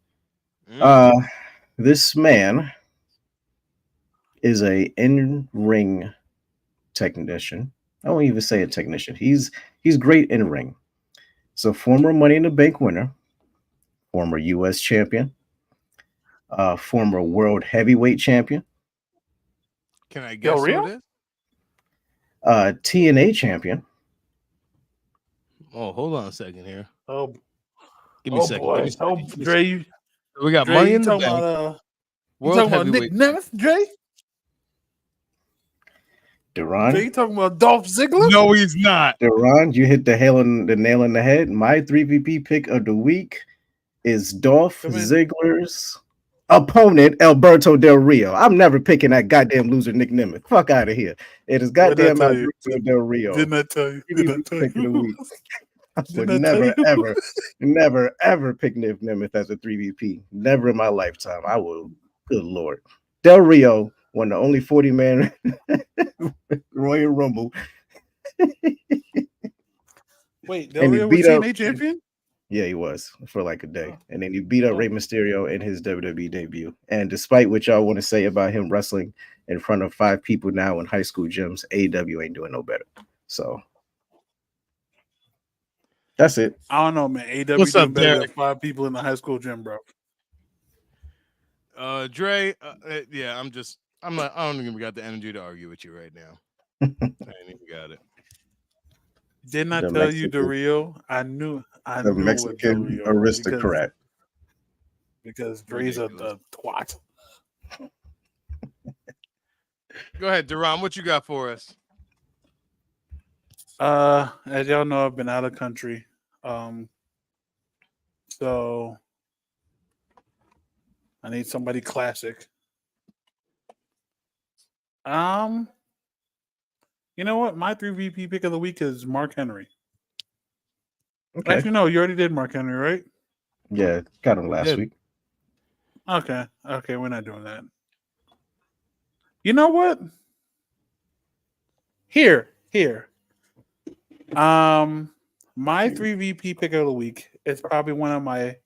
Speaker 4: This man is a in-ring technician. I won't even say a technician. He's great in ring. So former Money in the Bank winner, former U.S. champion, former world heavyweight champion,
Speaker 5: Can I guess who it is?
Speaker 4: TNA champion.
Speaker 5: Oh, hold on a second here.
Speaker 6: Oh,
Speaker 5: Give me a second.
Speaker 6: boy.
Speaker 5: Give me a second.
Speaker 6: Oh,
Speaker 5: Give me a
Speaker 6: Dre,
Speaker 5: second. We got
Speaker 6: Dre,
Speaker 5: Money
Speaker 6: you
Speaker 5: in the
Speaker 6: talking
Speaker 5: Bank.
Speaker 6: about you
Speaker 5: World
Speaker 6: talking about Nick
Speaker 5: heavyweight.
Speaker 6: Nemeth, Dre?
Speaker 4: Derron.
Speaker 6: Dre, you talking about Dolph Ziggler?
Speaker 5: No, he's not.
Speaker 4: Derron, you hit the nail in the head. My 3VP pick of the week is Dolph
Speaker 6: Come in.
Speaker 4: Ziggler's opponent, Alberto Del Rio. I'm never picking that goddamn loser, Nick Nemeth. Fuck out of here. It is
Speaker 6: What did I
Speaker 4: goddamn
Speaker 6: tell you?
Speaker 4: Alberto Del Rio.
Speaker 6: Didn't I tell you? Did I
Speaker 4: 3VP
Speaker 6: tell
Speaker 4: pick of the
Speaker 6: you?
Speaker 4: week. I would
Speaker 6: Didn't I tell
Speaker 4: never,
Speaker 6: you?
Speaker 4: ever pick Nick Nemeth as a 3VP. Never in my lifetime. I will. Good Lord. Del Rio won the only 40-man Royal Rumble.
Speaker 6: Wait, Del
Speaker 4: And he
Speaker 6: Rio was
Speaker 4: beat up-
Speaker 6: TNA champion?
Speaker 4: Yeah, he was for like a day. And then he beat up Rey Mysterio in his WWE debut. And despite what y'all want to say about him wrestling in front of 5 people now in high school gyms, AEW ain't doing no better. So that's it.
Speaker 6: I don't know, man. AW
Speaker 5: What's
Speaker 6: doing
Speaker 5: up,
Speaker 6: better
Speaker 5: Derek?
Speaker 6: than 5 people in the high school gym, bro.
Speaker 5: Dre, yeah, I don't even got the energy to argue with you right now. I ain't even got it.
Speaker 6: Didn't I
Speaker 4: The
Speaker 6: tell you,
Speaker 4: Mexican-
Speaker 6: Del Rio? I knew
Speaker 4: The
Speaker 6: what Del
Speaker 4: Mexican
Speaker 6: Rio was
Speaker 4: aristocrat.
Speaker 6: because Dre's a twat.
Speaker 5: Go ahead, Derron. What you got for us?
Speaker 6: As y'all know, I've been out of country. So I need somebody classic. You know what? My 3VP pick of the week is Mark Henry.
Speaker 4: Okay.
Speaker 6: Actually, no, you already did Mark Henry, right?
Speaker 4: Yeah, got him last
Speaker 5: Yeah.
Speaker 4: week.
Speaker 6: Okay, we're not doing that. You know what? Here. My 3VP pick of the week is probably one of my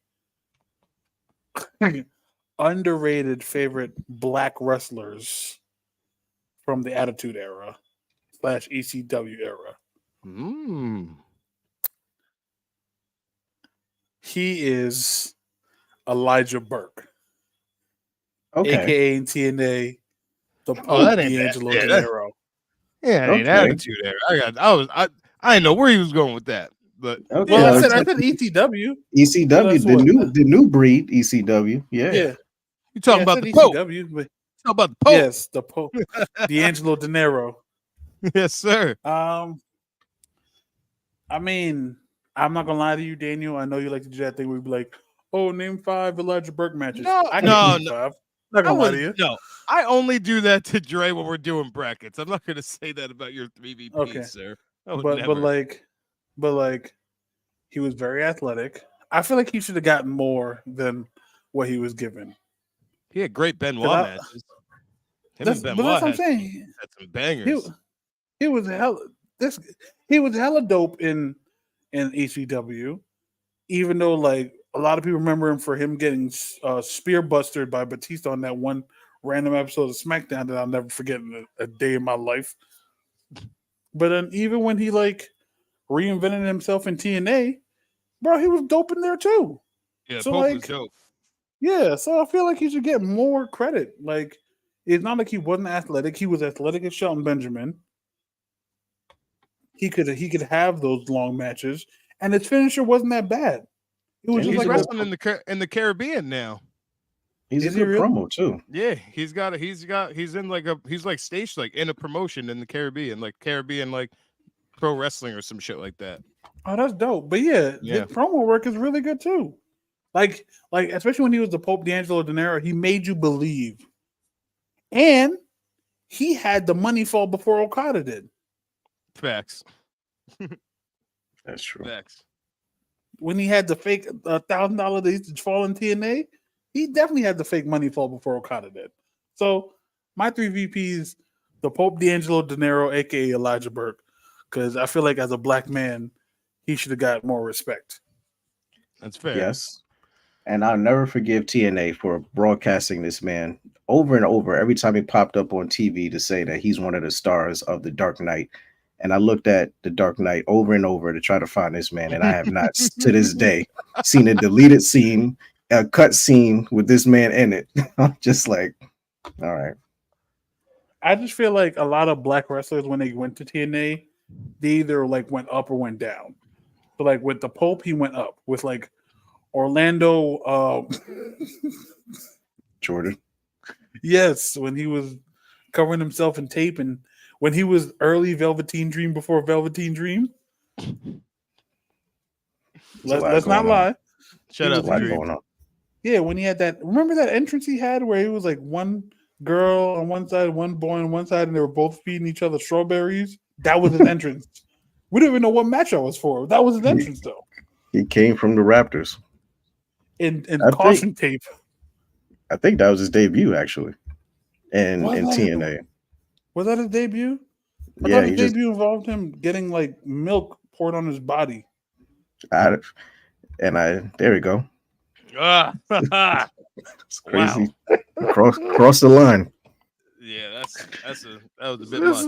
Speaker 6: underrated favorite black wrestlers from the Attitude Era / ECW era. He is Elijah Burke,
Speaker 4: Okay.
Speaker 6: aka in TNA, the Pope
Speaker 5: that ain't bad.
Speaker 6: D'Angelo
Speaker 5: Yeah,
Speaker 6: De
Speaker 5: that-
Speaker 6: Niro.
Speaker 5: Yeah,
Speaker 4: Okay.
Speaker 5: attitude there. I didn't know where he was going with that, but
Speaker 4: Okay.
Speaker 6: Well,
Speaker 4: Yeah,
Speaker 6: I said ECW.
Speaker 4: ECW,
Speaker 6: That's
Speaker 4: the
Speaker 6: what-
Speaker 4: new breed, ECW. Yeah.
Speaker 6: Yeah,
Speaker 5: you talking
Speaker 6: I
Speaker 5: about
Speaker 6: said
Speaker 5: the Pope?
Speaker 6: ECW, but
Speaker 5: Talking about the Pope?
Speaker 6: yes, the Pope, D'Angelo De Niro.
Speaker 5: Yes, sir.
Speaker 6: I mean, I'm not gonna lie to you, Daniel. I know you like to do that thing where you be like, "Oh, name 5 Elijah Burke matches."
Speaker 5: No,
Speaker 6: I
Speaker 5: no,
Speaker 6: can't name
Speaker 5: no.
Speaker 6: 5. Not gonna lie to you.
Speaker 5: No, I only do that to Dre when we're doing brackets. I'm not going to say that about your 3VP,
Speaker 6: Okay.
Speaker 5: sir. I would
Speaker 6: But
Speaker 5: never.
Speaker 6: like, he was very athletic. I feel like he should have gotten more than what he was given.
Speaker 5: He had great Benoit
Speaker 6: 'Cause
Speaker 5: matches. Him
Speaker 6: That's,
Speaker 5: and
Speaker 6: but that's
Speaker 5: Benoit
Speaker 6: what I'm saying.
Speaker 5: had some
Speaker 6: He,
Speaker 5: bangers.
Speaker 6: he was hella dope in ECW, even though like a lot of people remember him for him getting spear busted by Batista on that one random episode of SmackDown that I'll never forget in a day in my life. But then even when he like reinvented himself in TNA, bro, he was dope in there too.
Speaker 5: Yeah,
Speaker 6: So
Speaker 5: Pope
Speaker 6: like,
Speaker 5: was dope.
Speaker 6: yeah, so I feel like he should get more credit. Like, it's not like he wasn't athletic; he was athletic as Shelton Benjamin. He could have those long matches, and his finisher wasn't that bad. It was
Speaker 4: And
Speaker 6: just
Speaker 5: He's
Speaker 6: like
Speaker 5: wrestling in the Caribbean now.
Speaker 4: He's a
Speaker 6: Is he
Speaker 4: good
Speaker 6: really?
Speaker 4: promo too.
Speaker 5: Yeah, he's like staged like in a promotion in the Caribbean like pro wrestling or some shit like that.
Speaker 6: Oh, that's dope. But yeah,
Speaker 5: Yeah.
Speaker 6: the promo work is really good too. Like especially when he was the Pope D'Angelo Dinero, he made you believe. And he had the money fall before Okada did.
Speaker 5: Facts.
Speaker 4: That's true.
Speaker 5: Facts.
Speaker 6: When he had the fake $1,000 that used to fall in TNA, he definitely had the fake money fall before Okada did. So my 3 VPs, the Pope D'Angelo Dinero, aka Elijah Burke, because I feel like as a black man, he should have got more respect.
Speaker 5: That's fair.
Speaker 4: Yes. And I'll never forgive TNA for broadcasting this man over and over every time he popped up on TV to say that he's one of the stars of The Dark Knight. And I looked at The Dark Knight over and over to try to find this man, and I have not to this day seen a deleted scene, a cut scene with this man in it. I'm just like, all right.
Speaker 6: I just feel like a lot of black wrestlers, when they went to TNA, they either like went up or went down. So like with the Pope, he went up. With like Orlando,
Speaker 4: Jordan.
Speaker 6: yes, when he was covering himself in tape, and when he was early Velveteen Dream before Velveteen Dream. Let's not lie.
Speaker 5: Shout out
Speaker 4: There's a lot
Speaker 5: to Dream.
Speaker 4: going on.
Speaker 6: Yeah, when he had that, remember that entrance he had where he was like one girl on one side, one boy on one side, and they were both feeding each other strawberries? That was his entrance. We don't even know what match that was for. That was his entrance, though.
Speaker 4: He came from the Raptors.
Speaker 6: In
Speaker 4: I
Speaker 6: caution tape.
Speaker 4: I think that was his debut, actually, in
Speaker 6: Was that
Speaker 4: TNA.
Speaker 6: Was that his debut? I
Speaker 4: Yeah,
Speaker 6: thought
Speaker 4: he
Speaker 6: his
Speaker 4: just
Speaker 6: debut involved him getting like milk poured on his body.
Speaker 4: there we go. It's crazy. Cross the line.
Speaker 5: Yeah, that was a bit much.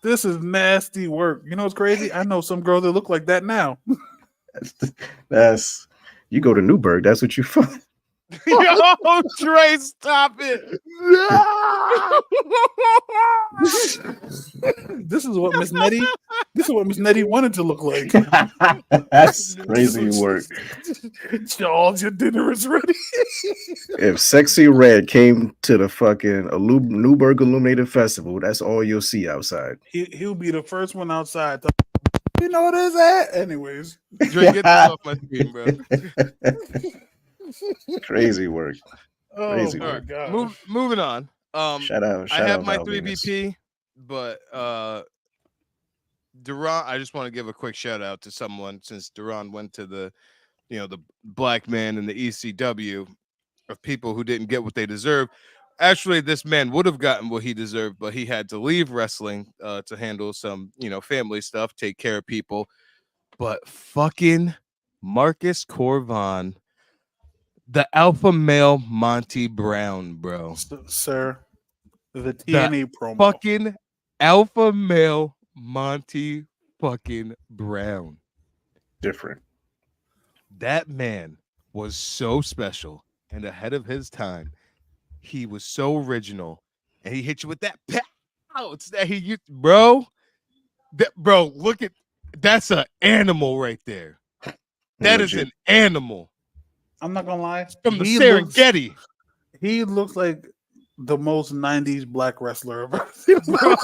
Speaker 6: This is nasty work. You know what's crazy? I know some girls that look like that now.
Speaker 4: That's you go to Newburgh. That's what you find.
Speaker 5: Yo, Trey, stop it.
Speaker 6: This is what Miss Nettie. This is what Miss Nettie wanted to look like.
Speaker 4: That's crazy work.
Speaker 6: Charles, your dinner is ready.
Speaker 4: If Sexy Red came to the fucking Newburgh Illuminated Festival, that's all you'll see outside.
Speaker 6: He'll be the first one outside. You know what is that? Anyways,
Speaker 5: Dre, get this off my screen, bro.
Speaker 4: Crazy work. Crazy
Speaker 6: oh my
Speaker 4: work.
Speaker 6: god.
Speaker 5: Moving on.
Speaker 4: Shout out.
Speaker 5: I have
Speaker 4: out
Speaker 5: my
Speaker 4: Val
Speaker 5: 3
Speaker 4: Venus.
Speaker 5: VP, but Derron, I just want to give a quick shout out to someone since Derron went to the black man in the ECW of people who didn't get what they deserve. Actually, this man would have gotten what he deserved, but he had to leave wrestling to handle some, family stuff, take care of people. But fucking Marcus Corvon, the alpha male Monty Brown, bro.
Speaker 6: Sir, the TNA promo.
Speaker 5: Fucking alpha male Monty fucking Brown.
Speaker 4: Different.
Speaker 5: That man was so special and ahead of his time. He was so original, and he hit you with that pow. It's that bro. Bro, look at that's an animal right there. That is an animal.
Speaker 6: I'm not gonna lie.
Speaker 5: From the Serengeti.
Speaker 6: He looks like the most 90s black wrestler ever seen.
Speaker 5: Bro,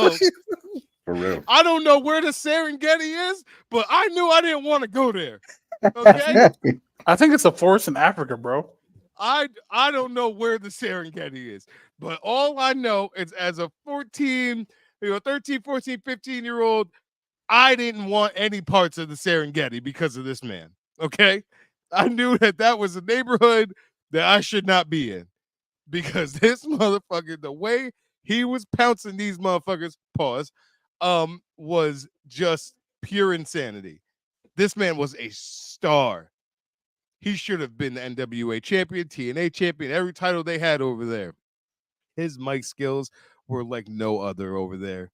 Speaker 4: For real.
Speaker 5: I don't know where the Serengeti is, but I knew I didn't want to go there. Okay.
Speaker 6: I think it's a forest in Africa, bro.
Speaker 5: I don't know where the Serengeti is, but all I know is as a 13, 14, 15-year-old, I didn't want any parts of the Serengeti because of this man. Okay. I knew that was a neighborhood that I should not be in because this motherfucker, the way he was pouncing these motherfuckers, pause, was just pure insanity. This man was a star. He should have been the NWA champion, TNA champion, every title they had over there. His mic skills were like no other over there.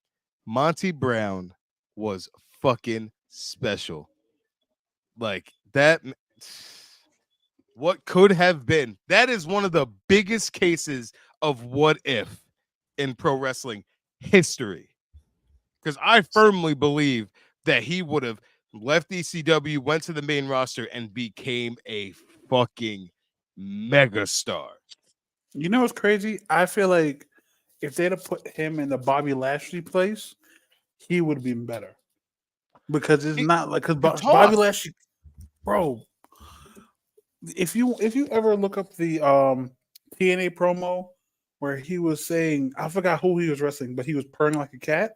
Speaker 5: Monty Brown was fucking special. Like that. What could have been? That is one of the biggest cases of what if in pro wrestling history. Because I firmly believe that he would have left ECW, went to the main roster, and became a fucking megastar.
Speaker 6: You know what's crazy? I feel like if they'd have put him in the Bobby Lashley place, he would have been better. Because it's not like because Bobby Lashley, bro. If you ever look up the TNA promo where he was saying, I forgot who he was wrestling, but he was purring like a cat.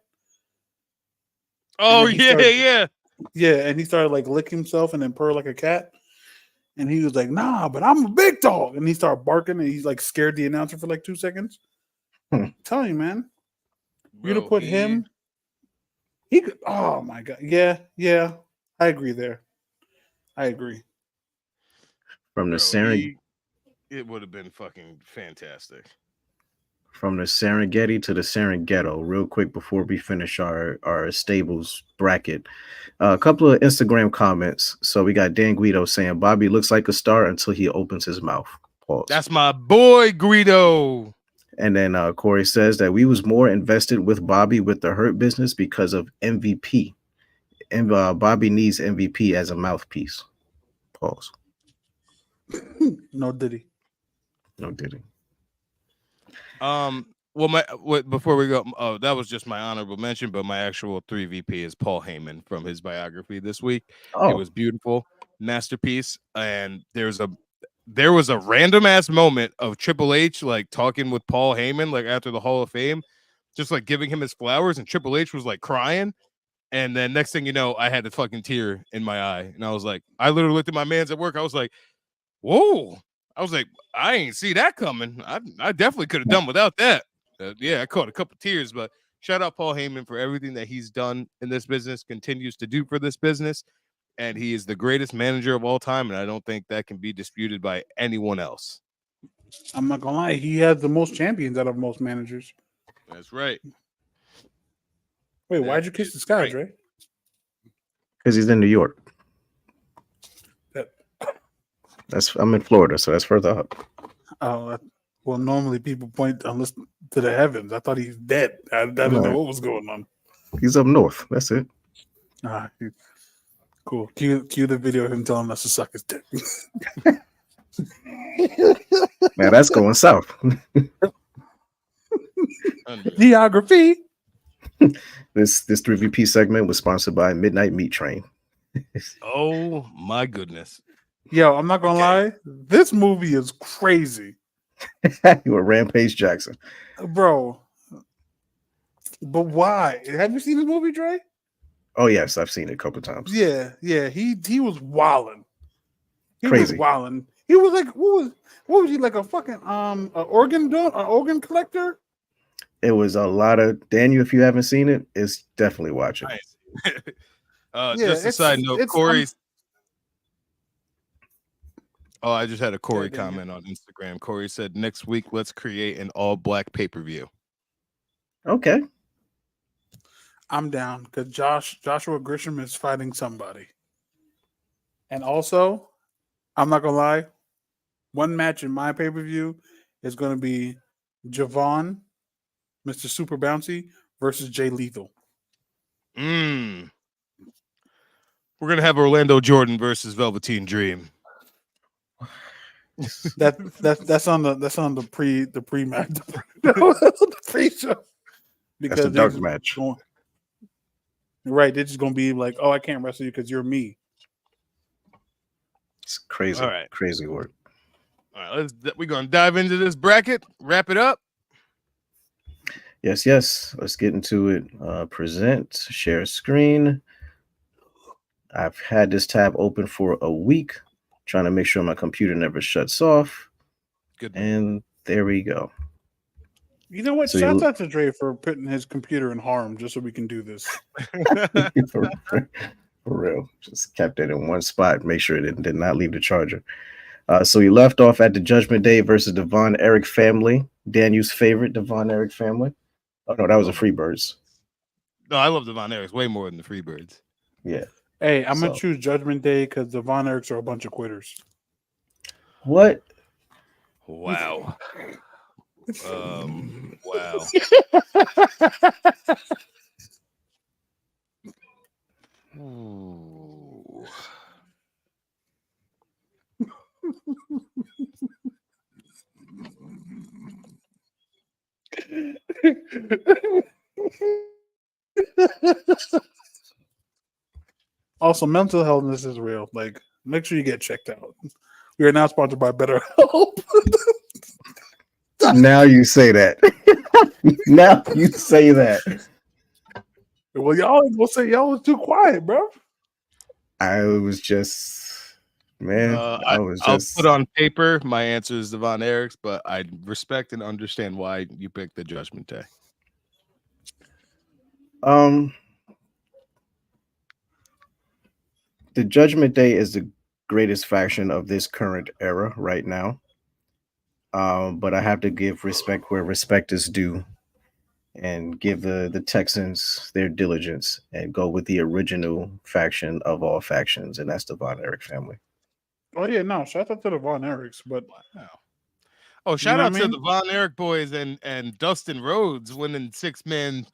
Speaker 5: Oh yeah.
Speaker 6: Yeah, and he started like licking himself and then purr like a cat. And he was like, nah, but I'm a big dog. And he started barking and he's like scared the announcer for like 2 seconds. I'm telling you, man. You'd have put him. He could, oh my God. Yeah. I agree there. I agree.
Speaker 4: From the
Speaker 5: it would have been fucking fantastic.
Speaker 4: From the Serengeti to the Serenghetto, real quick before we finish our stables bracket. A couple of Instagram comments. So we got Dan Guido saying Bobby looks like a star until he opens his mouth. Pause.
Speaker 5: That's my boy Guido.
Speaker 4: And then Corey says that we was more invested with Bobby with the Hurt Business because of MVP. And Bobby needs MVP as a mouthpiece. Pause.
Speaker 6: No diddy.
Speaker 5: Well, before we go, that was just my honorable mention, but my actual 3VP is Paul Heyman from his biography this week. It was beautiful, masterpiece, and there was a random ass moment of Triple H like talking with Paul Heyman like after the Hall of Fame, just like giving him his flowers, and Triple H was like crying, and then next thing you know, I had a fucking tear in my eye, and I was like, I literally looked at my man's at work, I was like, whoa. I was like, I ain't see that coming. I definitely could have done without that. I caught a couple tears, but shout out Paul Heyman for everything that he's done in this business, continues to do for this business, and he is the greatest manager of all time, and I don't think that can be disputed by anyone else.
Speaker 6: I'm not gonna lie, he has the most champions out of most managers.
Speaker 5: That's right.
Speaker 6: Wait, why'd you kiss the sky, Dre?
Speaker 4: Because he's in New York. I'm in Florida, so that's further up.
Speaker 6: Oh, well, normally people point unless to the heavens. I thought he's dead. I didn't know what was going on.
Speaker 4: He's up north. That's it.
Speaker 6: Cool. Cue the video of him telling us to suck his dick.
Speaker 4: Now that's going south.
Speaker 6: Geography.
Speaker 4: This 3VP segment was sponsored by Midnight Meat Train.
Speaker 5: Oh my goodness.
Speaker 6: Yo, I'm not gonna lie. This movie is crazy.
Speaker 4: You were Rampage Jackson,
Speaker 6: bro. But why? Have you seen this movie, Dre?
Speaker 4: Oh yes, I've seen it a couple times.
Speaker 6: Yeah. He was wilding.
Speaker 4: Crazy.
Speaker 6: He was like, what was he like? A fucking an organ collector?
Speaker 4: It was a lot of Daniel. If you haven't seen it, it's definitely watching.
Speaker 5: Nice. Just a side note, Corey's. Oh, I just had a Corey comment on Instagram. Corey said, next week, let's create an all-black pay-per-view.
Speaker 4: Okay.
Speaker 6: I'm down because Joshua Grisham is fighting somebody. And also, I'm not going to lie, one match in my pay-per-view is going to be Javon, Mr. Super Bouncy, versus Jay Lethal.
Speaker 5: We're going to have Orlando Jordan versus Velveteen Dream.
Speaker 6: That's on the pre-match, the pre-show, because
Speaker 4: that's a dark match.
Speaker 6: Right, they're just gonna be like, "Oh, I can't wrestle you because you're me."
Speaker 4: It's crazy.
Speaker 5: All right.
Speaker 4: Crazy work.
Speaker 5: All right, we're gonna dive into this bracket. Wrap it up.
Speaker 4: Yes. Let's get into it. Present, share screen. I've had this tab open for a week. Trying to make sure my computer never shuts off.
Speaker 5: Good.
Speaker 4: And there we go.
Speaker 6: You know what?
Speaker 4: So
Speaker 6: Shout
Speaker 4: you-
Speaker 6: out to Dre for putting his computer in harm just so we can do this.
Speaker 4: for real. Just kept it in one spot. Make sure it did not leave the charger. So we left off at the Judgment Day versus the Von Erich family. Daniel's favorite, the Von Erich family. Oh no, that was the Freebirds.
Speaker 5: No, I love the Von Erichs way more than the Freebirds.
Speaker 4: Yeah.
Speaker 6: Hey, I'm gonna
Speaker 4: So-
Speaker 6: choose Judgment Day because the Von Erichs are a bunch of quitters.
Speaker 4: What?
Speaker 5: Wow. Wow. Ooh.
Speaker 6: Also, mental illness is real. Like, make sure you get checked out. We are now sponsored by BetterHelp.
Speaker 4: Now you say that. Now you say that.
Speaker 6: Well, y'all will say y'all was too quiet, bro.
Speaker 4: I was just, man. I was
Speaker 5: I'll
Speaker 4: just.
Speaker 5: put on paper my answer is the Von Erichs, but I respect and understand why you picked the Judgment Day.
Speaker 4: The Judgment Day is the greatest faction of this current era right now. But I have to give respect where respect is due, and give the Texans their diligence and go with the original faction of all factions, and that's the Von Erich family.
Speaker 6: Oh yeah, no. Shout out to the Von Erichs, but
Speaker 5: Wow. Oh, shout
Speaker 6: know
Speaker 5: out
Speaker 6: what I
Speaker 5: to
Speaker 6: mean?
Speaker 5: the Von Erich boys and Dustin Rhodes winning 6-man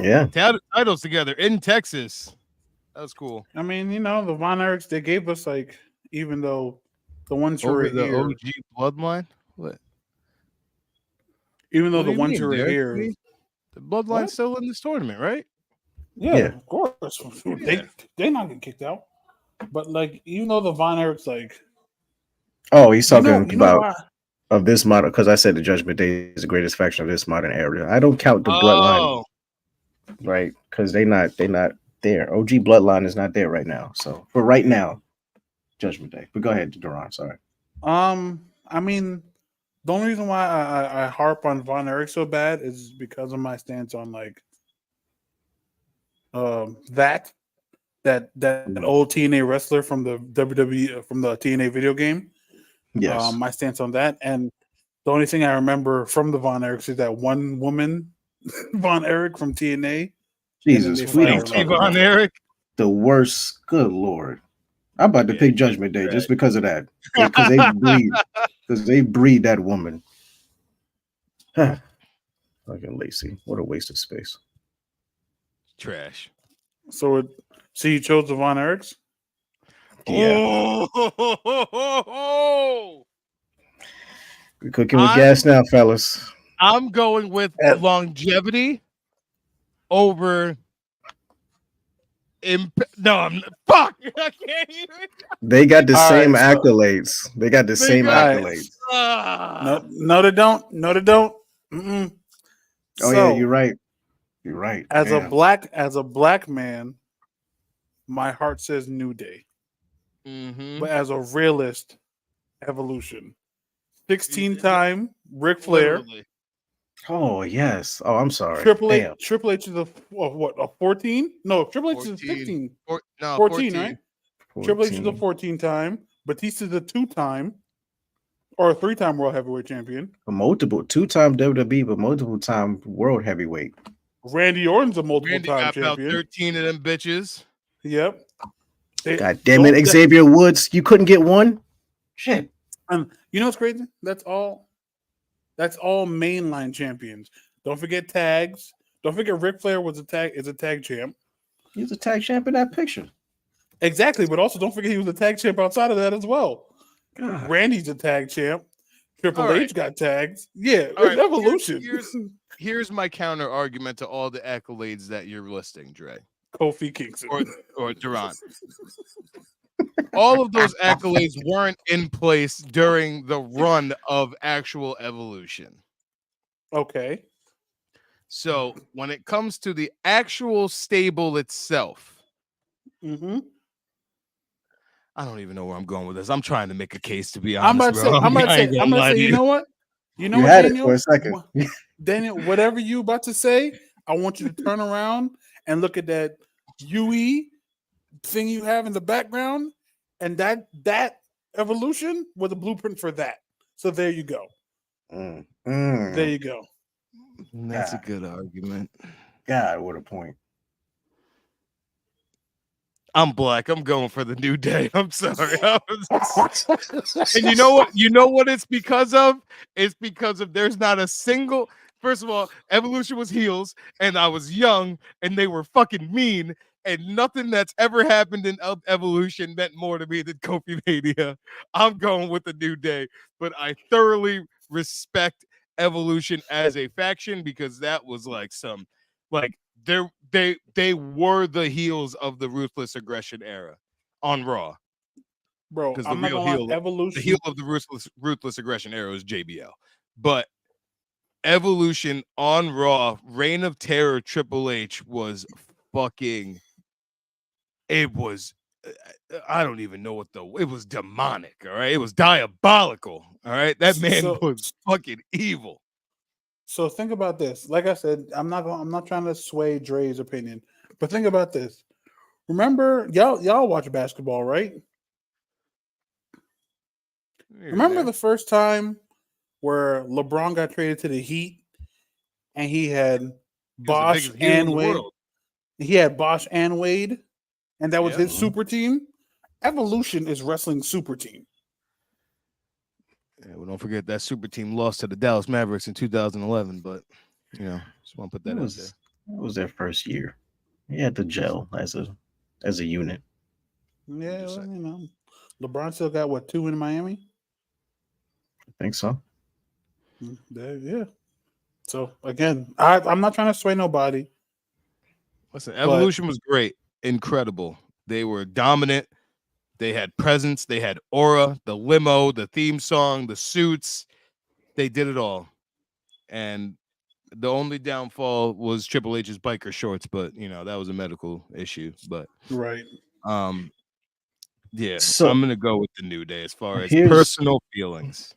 Speaker 4: Yeah.
Speaker 5: titles together in Texas. That was cool.
Speaker 6: I mean, you know, the Von Erichs, they gave us like, even though the ones who
Speaker 5: Over
Speaker 6: are
Speaker 5: the
Speaker 6: here,
Speaker 5: OG bloodline. What?
Speaker 6: even though
Speaker 5: What do
Speaker 6: the
Speaker 5: you
Speaker 6: ones
Speaker 5: mean,
Speaker 6: who are
Speaker 5: Derek?
Speaker 6: here,
Speaker 5: The bloodline's
Speaker 6: What?
Speaker 5: still in this tournament, right?
Speaker 6: yeah,
Speaker 4: Yeah.
Speaker 6: of course,
Speaker 5: Yeah.
Speaker 6: they not get kicked out. But like, even though the Von Erichs, like,
Speaker 4: Oh, he's
Speaker 6: you
Speaker 4: talking
Speaker 6: know
Speaker 4: about
Speaker 6: why?
Speaker 4: of this model, because I said the Judgment Day is the greatest faction of this modern era. I don't count the bloodline,
Speaker 5: Oh,
Speaker 4: right? Because they not there. OG bloodline is not there right now. So for right now, Judgment Day. But go ahead, Derron. Sorry.
Speaker 6: I mean, the only reason why I harp on Von Erich so bad is because of my stance on like that old TNA wrestler from the WWE from the TNA video game.
Speaker 4: Yes.
Speaker 6: My stance on that, and the only thing I remember from the Von Erichs is that one woman, Von Erich from TNA.
Speaker 4: Jesus,
Speaker 6: they
Speaker 4: we
Speaker 6: fire
Speaker 4: don't
Speaker 6: her
Speaker 4: talk
Speaker 6: up.
Speaker 4: about
Speaker 5: Von Erich.
Speaker 4: the worst. Good Lord. I'm about to
Speaker 5: Yeah,
Speaker 4: pick Judgment Day just because of that. Because they breed that woman. Fucking Lacey. What a waste of space.
Speaker 5: Trash.
Speaker 6: So you chose the Von Erichs?
Speaker 4: Yeah.
Speaker 5: Oh,
Speaker 4: We're cooking with gas now, fellas.
Speaker 5: I'm going with longevity over. No, I'm fuck. I can't even.
Speaker 4: They got the
Speaker 6: All
Speaker 4: same
Speaker 6: right, so-
Speaker 4: accolades. They got the same
Speaker 5: got-
Speaker 4: accolades.
Speaker 6: No, they don't. No, they don't. Mm-mm.
Speaker 4: Oh yeah, you're right. You're right.
Speaker 6: As
Speaker 4: Damn.
Speaker 6: a black man, my heart says New Day.
Speaker 5: Mhm.
Speaker 6: But as a realist, Evolution. 16-time Ric Flair.
Speaker 5: Literally.
Speaker 4: Oh yes. Oh, I'm sorry.
Speaker 6: Triple H.
Speaker 4: Damn.
Speaker 6: Triple H is a 14? No, Triple H is
Speaker 5: 14.
Speaker 6: 15.
Speaker 5: No,
Speaker 6: 14, right? Triple H is a
Speaker 4: 14.
Speaker 6: 14-time. Batista's a 2-time or a 3-time world heavyweight champion.
Speaker 4: Multiple 2-time WWE, but multiple time world heavyweight.
Speaker 6: Randy Orton's a multiple
Speaker 5: Randy
Speaker 6: time
Speaker 5: got about
Speaker 6: champion.
Speaker 5: 13 of them bitches.
Speaker 6: Yep.
Speaker 4: God damn it, Xavier Woods. You couldn't get one? Shit.
Speaker 6: You know what's crazy? That's all mainline champions. Don't forget tags. Don't forget Ric Flair is a tag champ.
Speaker 4: He was a tag champ in that picture.
Speaker 6: Exactly, but also don't forget he was a tag champ outside of that as well.
Speaker 4: God.
Speaker 6: Randy's a tag champ. Triple
Speaker 5: All right.
Speaker 6: H got tags. Yeah,
Speaker 5: All right,
Speaker 6: it's Evolution.
Speaker 5: Here's my counter argument to all the accolades that you're listing, Dre
Speaker 6: Kofi Kingston.
Speaker 5: or Derron. All of those accolades weren't in place during the run of actual Evolution.
Speaker 6: Okay.
Speaker 5: So when it comes to the actual stable itself,
Speaker 6: Mm-hmm.
Speaker 5: I don't even know where I'm going with this. I'm trying to make a case, to be
Speaker 6: I'm
Speaker 5: honest,
Speaker 6: about to say,
Speaker 5: bro.
Speaker 6: I'm about to
Speaker 5: I
Speaker 6: say,
Speaker 5: ain't gonna
Speaker 6: I'm about
Speaker 5: lie
Speaker 6: to say,
Speaker 5: to
Speaker 6: you
Speaker 5: you.
Speaker 6: know what? You know
Speaker 4: You
Speaker 6: what,
Speaker 4: had it
Speaker 6: Daniel?
Speaker 4: for a second.
Speaker 6: Daniel, whatever you about to say, I want you to turn around and look at that UE thing you have in the background, and that evolution was a blueprint for that. So there you go.
Speaker 4: Mm,
Speaker 6: There
Speaker 4: mm.
Speaker 6: you go.
Speaker 5: That's a
Speaker 4: God,
Speaker 5: good argument.
Speaker 4: God, what a point.
Speaker 5: I'm black. I'm going for the New Day. I'm sorry. And you know what? You know what it's because of? It's because of there's not a single. First of all, Evolution was heels, and I was young, and they were fucking mean, and nothing that's ever happened in Evolution meant more to me than Kofi Mania. I'm going with the New Day, but I thoroughly respect Evolution as a faction because that was like some, like they were the heels of the Ruthless Aggression era on Raw.
Speaker 6: Bro,
Speaker 5: Because
Speaker 6: I'm not gonna lie,
Speaker 5: the heel
Speaker 6: evolution.
Speaker 5: of the ruthless aggression era is JBL. But Evolution on Raw, Reign of Terror, Triple H was fucking. It was. I don't even know what it was demonic. All right, it was diabolical. All right, that man
Speaker 6: So
Speaker 5: was fucking evil.
Speaker 6: so think about this. Like I said, I'm not trying to sway Dre's opinion, but think about this. Remember, y'all watch basketball, right?
Speaker 5: Here and
Speaker 6: Remember
Speaker 5: there.
Speaker 6: the first time where LeBron got traded to the Heat and he had
Speaker 5: He was the
Speaker 6: Bosch
Speaker 5: biggest heel in
Speaker 6: and
Speaker 5: the
Speaker 6: Wade.
Speaker 5: world.
Speaker 6: He had Bosch and Wade, and that was
Speaker 5: Yeah.
Speaker 6: his super team. Evolution is wrestling super team.
Speaker 5: Yeah, well, don't forget that super team lost to the Dallas Mavericks in 2011. But just want to put
Speaker 4: It
Speaker 5: that out there.
Speaker 4: was their first year. He had to gel as a unit.
Speaker 6: Yeah,
Speaker 5: Just
Speaker 6: well,
Speaker 5: saying.
Speaker 6: you know, LeBron still got what 2 in Miami.
Speaker 4: I think so.
Speaker 6: Yeah. So again, I'm not trying to sway nobody,
Speaker 5: Listen,
Speaker 6: but
Speaker 5: Evolution was great, incredible. They were dominant. They had presence. They had aura. The limo, the theme song, the suits. They did it all. And the only downfall was Triple H's biker shorts, but that was a medical issue. But
Speaker 6: right.
Speaker 5: um, yeah,
Speaker 4: So
Speaker 5: I'm gonna go with the New Day as far as
Speaker 4: here's
Speaker 5: personal feelings.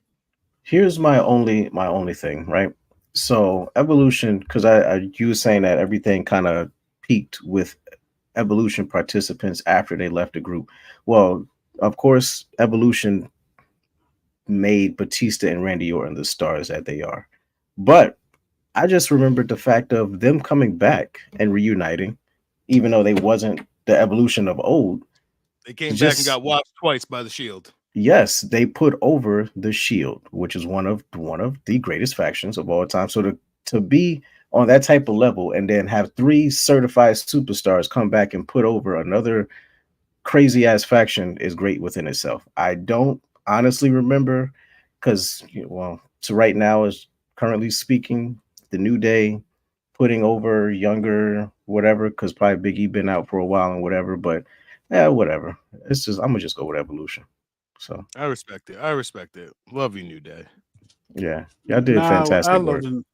Speaker 4: here's my only thing, right? So evolution, because I you were saying that everything kind of peaked with evolution participants after they left the group. Well, of course, evolution made Batista and Randy Orton the stars that they are. But I just remembered the fact of them coming back and reuniting, even though they wasn't the evolution of old.
Speaker 5: They came back and
Speaker 4: Just
Speaker 5: got watched twice by the Shield.
Speaker 4: yes, they put over the Shield, which is one of the greatest factions of all time. So to be on that type of level and then have three certified superstars come back and put over another crazy ass faction is great within itself. I don't honestly remember because well, so right now is currently speaking the New Day putting over younger whatever because probably Big E been out for a while and whatever, but yeah, whatever. It's just I'm gonna just go with evolution. So
Speaker 5: I respect it. I respect it. Love you, New Day.
Speaker 4: yeah, y'all did
Speaker 6: Now I
Speaker 4: fantastic
Speaker 6: love
Speaker 4: work.
Speaker 6: them.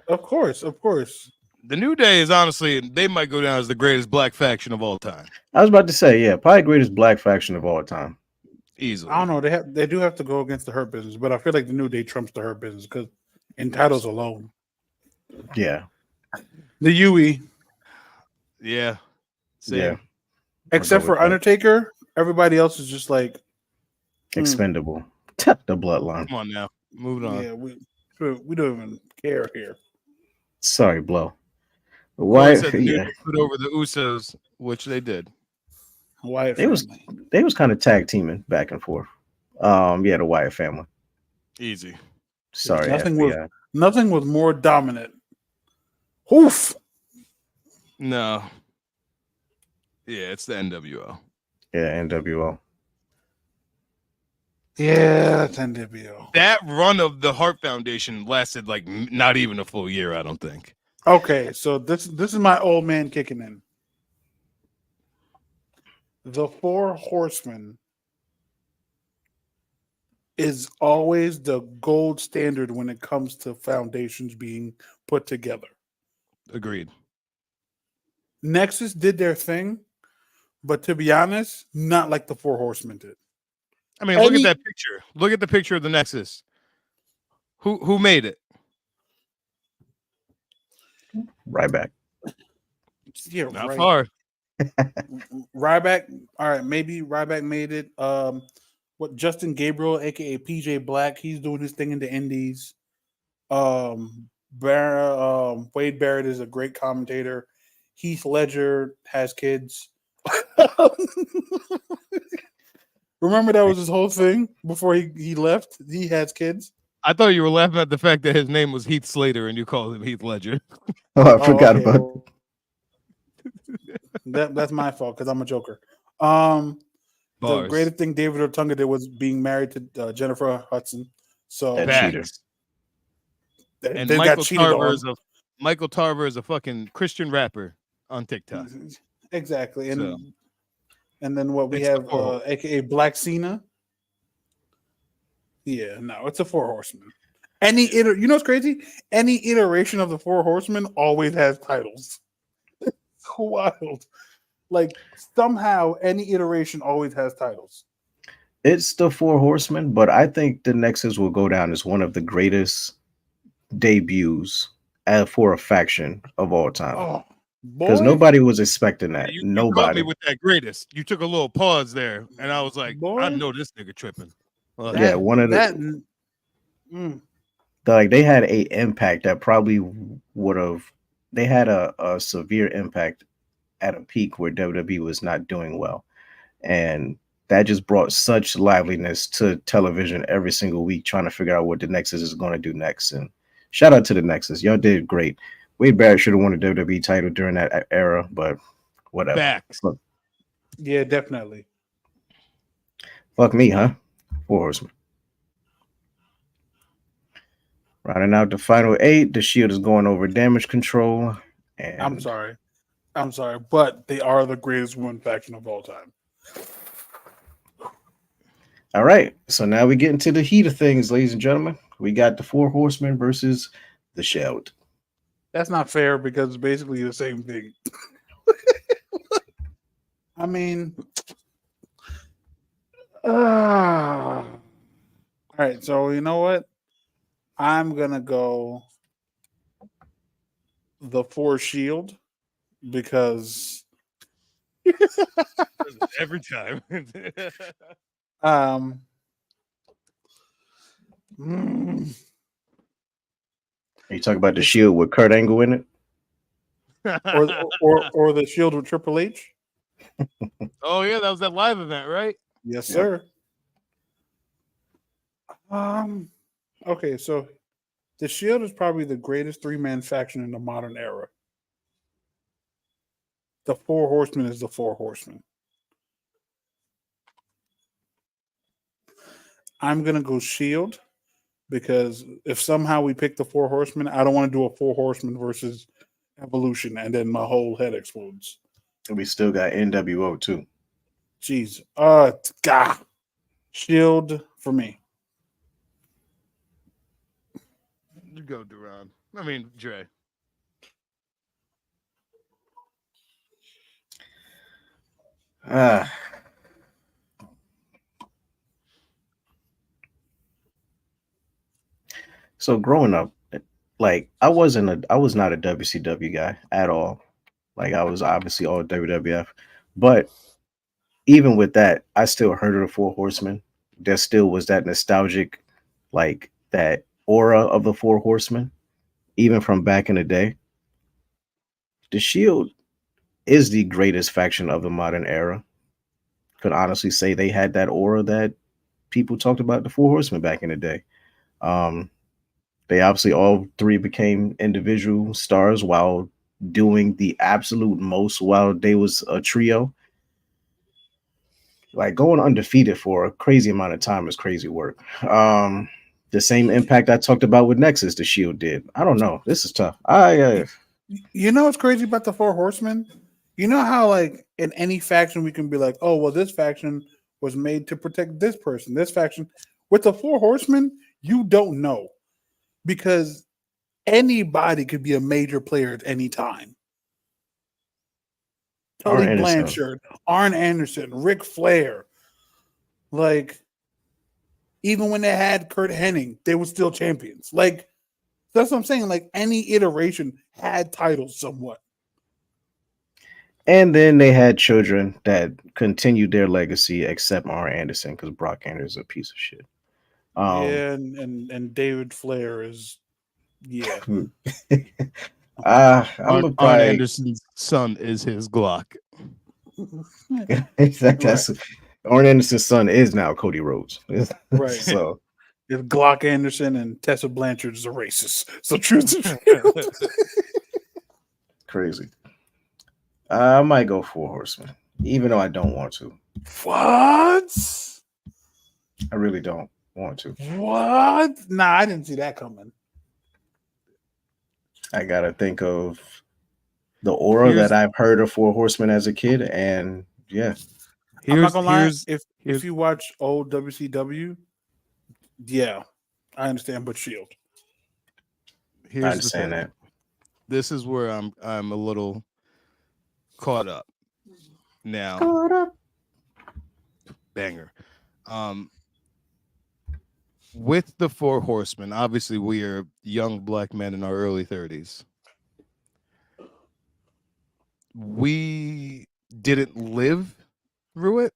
Speaker 6: Of course, of course.
Speaker 5: The New Day is honestly, they might go down as the greatest black faction of all time.
Speaker 4: I was about to say, yeah, probably greatest black faction of all time.
Speaker 6: I
Speaker 5: Easily.
Speaker 6: don't know. They do have to go against the Hurt Business, but I feel like the New Day trumps the Hurt Business because in titles alone,
Speaker 4: Yeah,
Speaker 6: the UE,
Speaker 5: Yeah.
Speaker 4: yeah.
Speaker 5: Same.
Speaker 4: I'll go
Speaker 6: except
Speaker 4: with
Speaker 6: for
Speaker 4: that.
Speaker 6: Undertaker, everybody else is just like,
Speaker 4: Expendable. The bloodline.
Speaker 5: Come on now. Moving on.
Speaker 6: yeah, we don't even care here.
Speaker 4: Sorry, Blow.
Speaker 5: Corey
Speaker 4: Why?
Speaker 5: said the New
Speaker 4: Yeah,
Speaker 5: Day put over the Usos, which they did.
Speaker 6: Wyatt
Speaker 4: they was
Speaker 6: family.
Speaker 4: they was kind of tag teaming back and forth. Yeah, the Wyatt family.
Speaker 5: Easy.
Speaker 4: Sorry,
Speaker 6: Nothing
Speaker 4: FBI.
Speaker 6: was more dominant. Oof.
Speaker 5: No. Yeah, it's the NWO.
Speaker 4: Yeah, NWO.
Speaker 6: Yeah, that's NWO.
Speaker 5: That run of the Hart Foundation lasted like not even a full year, I don't think.
Speaker 6: Okay, so this is my old man kicking in. The Four Horsemen is always the gold standard when it comes to foundations being put together.
Speaker 5: Agreed.
Speaker 6: Nexus did their thing, But to be honest, not like the Four Horsemen did.
Speaker 5: I mean, look at that picture. Look at the picture of the Nexus. Who made it?
Speaker 4: Right back.
Speaker 6: Yeah,
Speaker 5: Not
Speaker 6: right.
Speaker 5: far.
Speaker 6: Ryback. All right, maybe Ryback made it. What Justin Gabriel, aka PJ Black, he's doing his thing in the Indies. Wade Barrett is a great commentator. Heath Ledger has kids. Remember that was his whole thing before he left. He has kids.
Speaker 5: I thought you were laughing at the fact that his name was Heath Slater and you called him Heath Ledger.
Speaker 4: Oh, I forgot
Speaker 6: okay,
Speaker 4: about
Speaker 6: well, that's my fault because I'm a joker. The
Speaker 5: Bars.
Speaker 6: greatest thing David Otunga did was being married to Jennifer Hudson. So
Speaker 4: that
Speaker 5: Facts.
Speaker 4: cheater.
Speaker 5: And
Speaker 6: they
Speaker 5: Michael
Speaker 6: got cheated
Speaker 5: Tarver
Speaker 6: on.
Speaker 5: Michael Tarver is a fucking Christian rapper on TikTok.
Speaker 6: Exactly. And
Speaker 5: So,
Speaker 6: and then what we
Speaker 5: it's
Speaker 6: have,
Speaker 5: the Four
Speaker 6: aka Black Cena. Yeah, no, it's a Four Horsemen. You know what's crazy? Any iteration of the Four Horsemen always has titles. It's wild. Like somehow any iteration always has titles.
Speaker 4: It's the Four Horsemen, but I think the Nexus will go down as one of the greatest debuts for a faction of all time.
Speaker 6: Oh,
Speaker 4: Because
Speaker 6: boy,
Speaker 4: nobody was expecting that.
Speaker 5: you caught me
Speaker 4: Nobody.
Speaker 5: with that greatest. You took a little pause there, and I was like,
Speaker 6: Boy.
Speaker 5: I know this nigga tripping. Well,
Speaker 4: Yeah, one of the like they had a impact that probably would have. They had a severe impact at a peak where WWE was not doing well, and that just brought such liveliness to television every single week, trying to figure out what the Nexus is going to do next. And shout out to the Nexus, y'all did great. Wade Barrett should have won a WWE title during that era, but whatever.
Speaker 5: Facts.
Speaker 6: Yeah, definitely.
Speaker 4: Fuck me, huh? Four Horsemen. Rounding out the final 8, the Shield is going over Damage Control. And
Speaker 6: I'm sorry, but they are the greatest women faction of all time.
Speaker 4: All right, so now we get into the heat of things, ladies and gentlemen. We got the Four Horsemen versus the Shield.
Speaker 6: That's not fair because it's basically the same thing. I mean, all right. So you know what? I'm gonna go the Four Shield because
Speaker 5: Every time.
Speaker 6: mm,
Speaker 4: You talk about the Shield with Kurt Angle in it?
Speaker 6: or the Shield with Triple H.
Speaker 5: Oh yeah, that was that live event, right?
Speaker 6: Yes, sir. Okay, so the Shield is probably the greatest three-man faction in the modern era. The Four Horsemen is the Four Horsemen. I'm gonna go Shield because if somehow we pick the Four Horsemen, I don't want to do a Four Horsemen versus Evolution, and then my whole head explodes.
Speaker 4: And we still got NWO too.
Speaker 6: Jeez, God, Shield for me.
Speaker 5: You go, Derron. I mean, Dre.
Speaker 4: So growing up, like I was not a WCW guy at all. Like I was obviously all WWF, but even with that, I still heard of the Four Horsemen. There still was that nostalgic, like that aura of the Four Horsemen, even from back in the day. The Shield is the greatest faction of the modern era. Could honestly say they had that aura that people talked about the Four Horsemen back in the day. They obviously all three became individual stars while doing the absolute most while they was a trio. Like going undefeated for a crazy amount of time is crazy work. The same impact I talked about with Nexus, the Shield did. I don't know. This is tough.
Speaker 6: You know what's crazy about the Four Horsemen? You know how like in any faction we can be like, oh well, this faction was made to protect this person, this faction. With the Four Horsemen, you don't know because anybody could be a major player at any time. Tully
Speaker 4: Arn Anderson.
Speaker 6: Blanchard, Arn Anderson, Ric Flair. Like, even when they had Kurt Hennig, they were still champions. Like, that's what I'm saying. Like, any iteration had titles somewhat.
Speaker 4: And then they had children that continued their legacy, except Arn Anderson, because Brock Anderson is a piece of shit.
Speaker 6: Yeah, and David Flair is, yeah.
Speaker 4: I'm
Speaker 5: Arn
Speaker 4: a probably
Speaker 5: Anderson's son is his Glock.
Speaker 4: that's Arn Anderson's son is now Cody Rhodes.
Speaker 6: Right.
Speaker 4: So
Speaker 6: If Glock Anderson and Tessa Blanchard is a racist. So truth is
Speaker 4: crazy. I might go Four Horsemen, even though I don't want to.
Speaker 6: What?
Speaker 4: I really don't want to.
Speaker 6: What? Nah, I didn't see that coming.
Speaker 4: I gotta think of the aura that I've heard of Four Horsemen as a kid, and yeah.
Speaker 6: I'm not gonna lie. If you watch old WCW, yeah, I understand, but Shield.
Speaker 4: I understand that.
Speaker 5: This is where I'm a little caught up now. Banger. With the Four Horsemen, obviously we are young black men in our early 30s. We didn't live through it.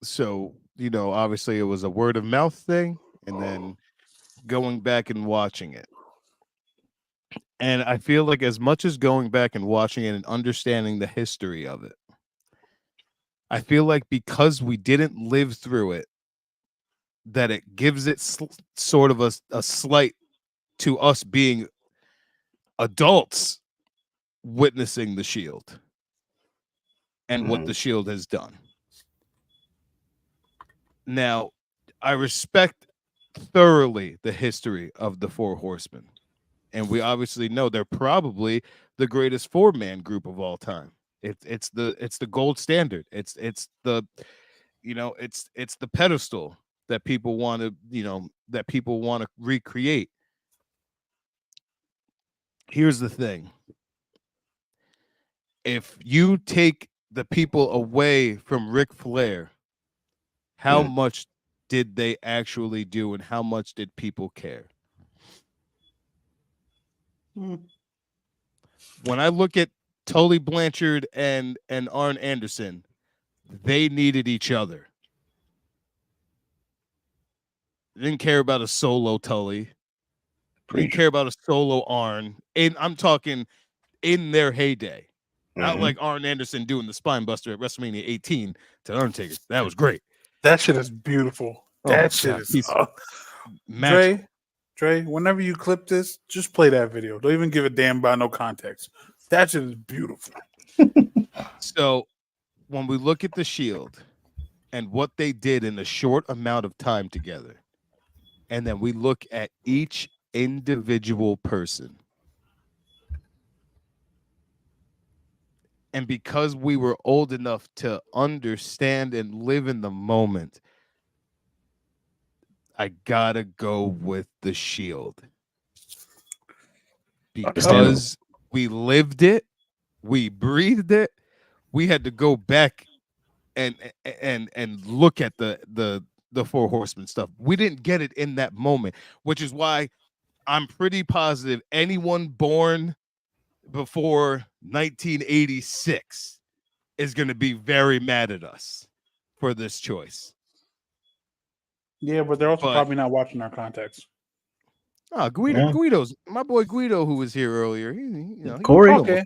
Speaker 5: So, obviously it was a word of mouth thing, and then going back and watching it. And I feel like as much as going back and watching it and understanding the history of it, I feel like because we didn't live through it, that it gives it sort of a slight to us being adults witnessing the Shield and what the Shield has done. Now, I respect thoroughly the history of the Four Horsemen. And we obviously know they're probably the greatest four-man group of all time. It's the gold standard. It's the pedestal that people want to recreate. Here's the thing. If you take the people away from Ric Flair, how much did they actually do, and how much did people care? When I look at Tully Blanchard and Arn Anderson, they needed each other. They didn't care about a solo Tully. They didn't care about a solo Arn. And I'm talking in their heyday. Not like Arn Anderson doing the spine buster at WrestleMania 18 to Undertaker. That was great.
Speaker 6: That shit is beautiful. That shit is
Speaker 5: magical.
Speaker 6: Dre, whenever you clip this, just play that video. Don't even give a damn about no context. That shit is beautiful.
Speaker 5: So when we look at the Shield and what they did in a short amount of time together, and then we look at each individual person, and because we were old enough to understand and live in the moment, I gotta go with the Shield. Because we lived it, we breathed it, we had to go back and look at the Four Horsemen stuff. We didn't get it in that moment, which is why I'm pretty positive anyone born before 1986 is going to be very mad at us for this choice.
Speaker 6: Yeah, but they're also probably not watching our context.
Speaker 5: Oh, Guido's my boy Guido, who was here earlier.
Speaker 4: Corey,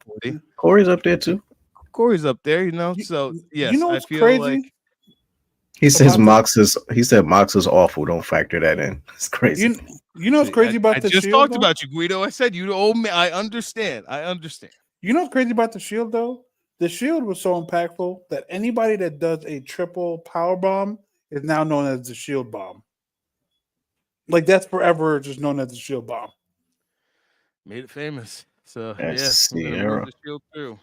Speaker 5: Corey's
Speaker 4: up there too.
Speaker 5: Corey's up there, So yes,
Speaker 6: I feel
Speaker 5: crazy?
Speaker 6: Like
Speaker 4: he says Mox is awful. Don't factor that in. It's crazy.
Speaker 6: You know what's crazy about the Shield? I just
Speaker 5: talked about you, Guido. I said you owe me. I understand.
Speaker 6: You know what's crazy about the Shield though? The Shield was so impactful that anybody that does a triple power bomb is now known as the Shield bomb. Like that's forever just known as the Shield bomb.
Speaker 5: Made it famous. So
Speaker 4: that's
Speaker 5: Sierra. The Shield through.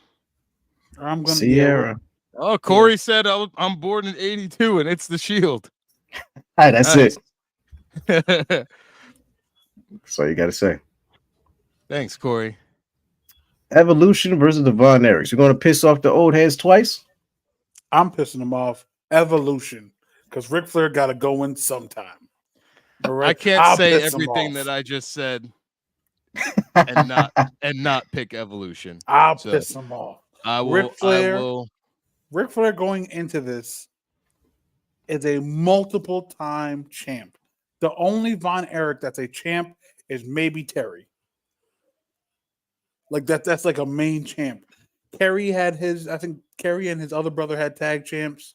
Speaker 6: I'm gonna
Speaker 4: Sierra.
Speaker 5: Oh, Corey said I'm born in '82, and it's the Shield.
Speaker 4: Hi, that's it. That's all you got to say.
Speaker 5: Thanks, Corey.
Speaker 4: Evolution versus the Von Erichs. You're going to piss off the old heads twice?
Speaker 6: I'm pissing them off. Evolution, because Ric Flair got to go in sometime. All right,
Speaker 5: I can't
Speaker 6: I'll
Speaker 5: say
Speaker 6: piss 'em
Speaker 5: everything
Speaker 6: off.
Speaker 5: that I just said and not pick Evolution.
Speaker 6: I'll
Speaker 5: So
Speaker 6: piss them off.
Speaker 5: I
Speaker 6: Ric
Speaker 5: will.
Speaker 6: Flair going into this is a multiple time champ. The only Von Erich that's a champ is maybe Terry. Like that's like a main champ. Kerry had his, I think Kerry and his other brother had tag champs.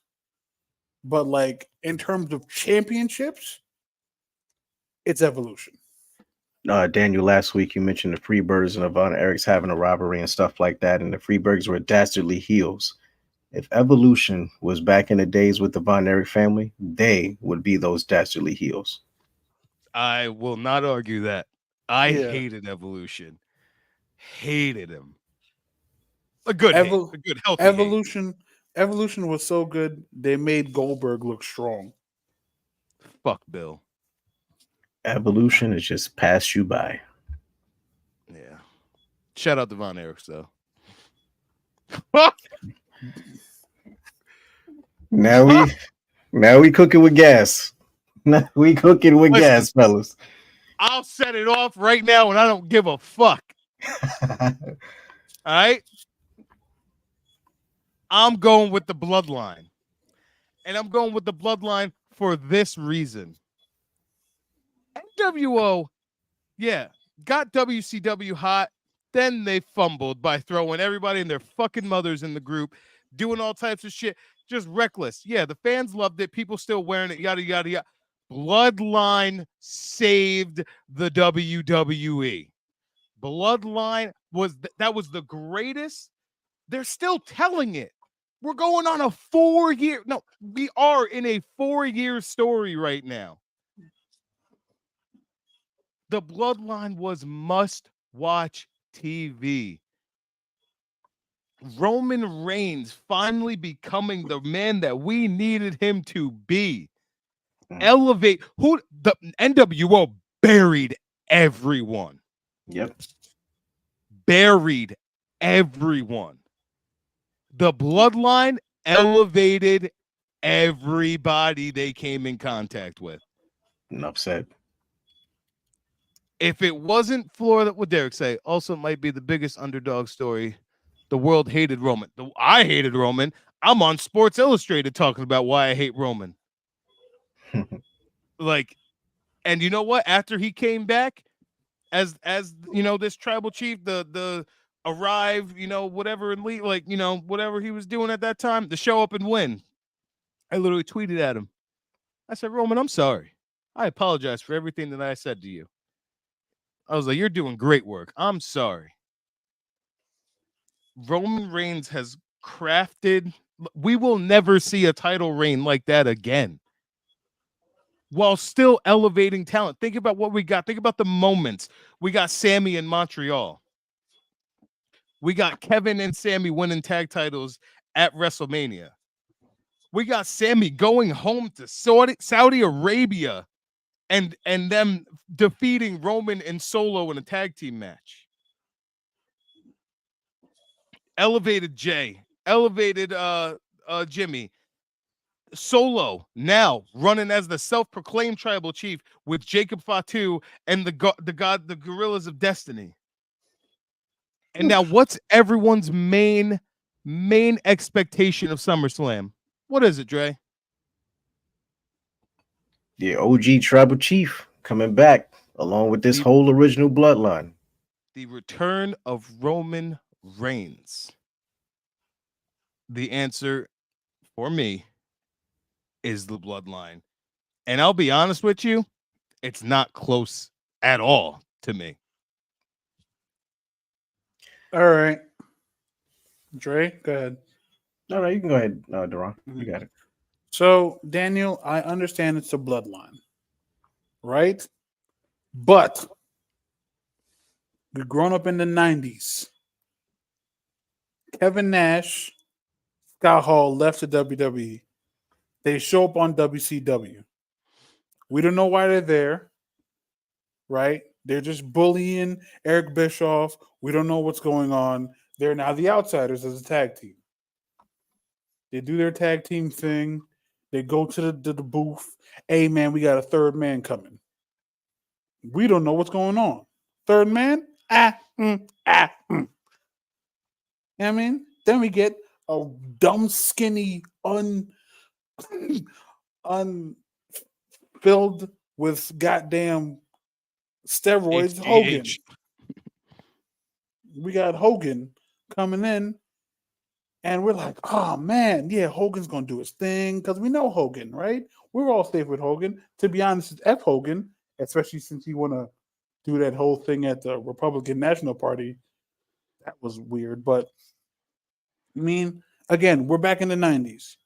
Speaker 6: But like in terms of championships, it's Evolution.
Speaker 4: Daniel, last week you mentioned the Freebirds and the Von Erichs having a rivalry and stuff like that, and the Freebirds were dastardly heels. If Evolution was back in the days with the Von Erich family, they would be those dastardly heels.
Speaker 5: I will not argue that. I
Speaker 6: Yeah.
Speaker 5: hated Evolution. Hated him. A good hate. A good healthy hate.
Speaker 6: Evolution was so good they made Goldberg look strong.
Speaker 5: Fuck Bill.
Speaker 4: Evolution has just passed you by.
Speaker 5: Yeah. Shout out to Von Erichs though.
Speaker 4: Now we cooking with gas. Now we cooking with
Speaker 5: Listen.
Speaker 4: gas, fellas.
Speaker 5: I'll set it off right now and I don't give a fuck. All right. I'm going with the bloodline. And I'm going with the bloodline for this reason. NWO, yeah, got WCW hot. Then they fumbled by throwing everybody and their fucking mothers in the group, doing all types of shit. Just reckless. Yeah, the fans loved it. People still wearing it, yada, yada, yada. Bloodline saved the WWE. Bloodline was that was the greatest. They're still telling it. We're going on a 4-year. No, we are in a 4-year story right now. The Bloodline was must-watch TV. Roman Reigns finally becoming the man that we needed him to be. Elevate who the NWO buried everyone.
Speaker 4: Yep.
Speaker 5: Buried everyone. The Bloodline elevated everybody they came in contact with.
Speaker 4: Enough said.
Speaker 5: If it wasn't Florida, what Derek say? Also might be the biggest underdog story. The world hated Roman. I hated Roman. I'm on Sports Illustrated talking about why I hate Roman. Like, and you know what? After he came back, as you know, this tribal chief, the arrive, you know, whatever and leave, like, you know, whatever he was doing at that time, to show up and win. I literally tweeted at him. I said, Roman, I'm sorry. I apologize for everything that I said to you. I was like, you're doing great work. I'm sorry. Roman Reigns has crafted. We will never see a title reign like that again. While still elevating talent. Think about what we got. Think about the moments. We got Sammy in Montreal. We got Kevin and Sammy winning tag titles at WrestleMania. We got Sammy going home to Saudi Arabia and them defeating Roman and Solo in a tag team match. Elevated Jay. Elevated Jimmy. Solo now running as the self-proclaimed tribal chief with Jacob Fatu and the Gorillas of Destiny. And now what's everyone's main expectation of SummerSlam? What is it, Dre?
Speaker 4: The OG tribal chief coming back along with this whole original bloodline.
Speaker 5: The return of Roman Reigns. The answer for me is the bloodline. And I'll be honest with you, it's not close at all to me.
Speaker 6: All right. Dre, go ahead.
Speaker 4: All right, you can go ahead, Derron. You got it.
Speaker 6: So, Daniel, I understand it's a bloodline, right? But we've grown up in the 90s. Kevin Nash, Scott Hall left the WWE. They show up on WCW. We don't know why they're there, right? They're just bullying Eric Bischoff. We don't know what's going on. They're now the Outsiders as a tag team. They do their tag team thing. They go to the booth. Hey, man, we got a third man coming. We don't know what's going on. Third man? You know what I mean? Then we get a dumb, skinny, unfilled with goddamn steroids Hogan.
Speaker 5: HGH.
Speaker 6: We got Hogan coming in, and we're like, oh man, yeah, Hogan's gonna do his thing because we know Hogan, right? We're all safe with Hogan. To be honest, it's F Hogan, especially since he wanna do that whole thing at the Republican National Party. That was weird, but I mean, again, we're back in the 90s.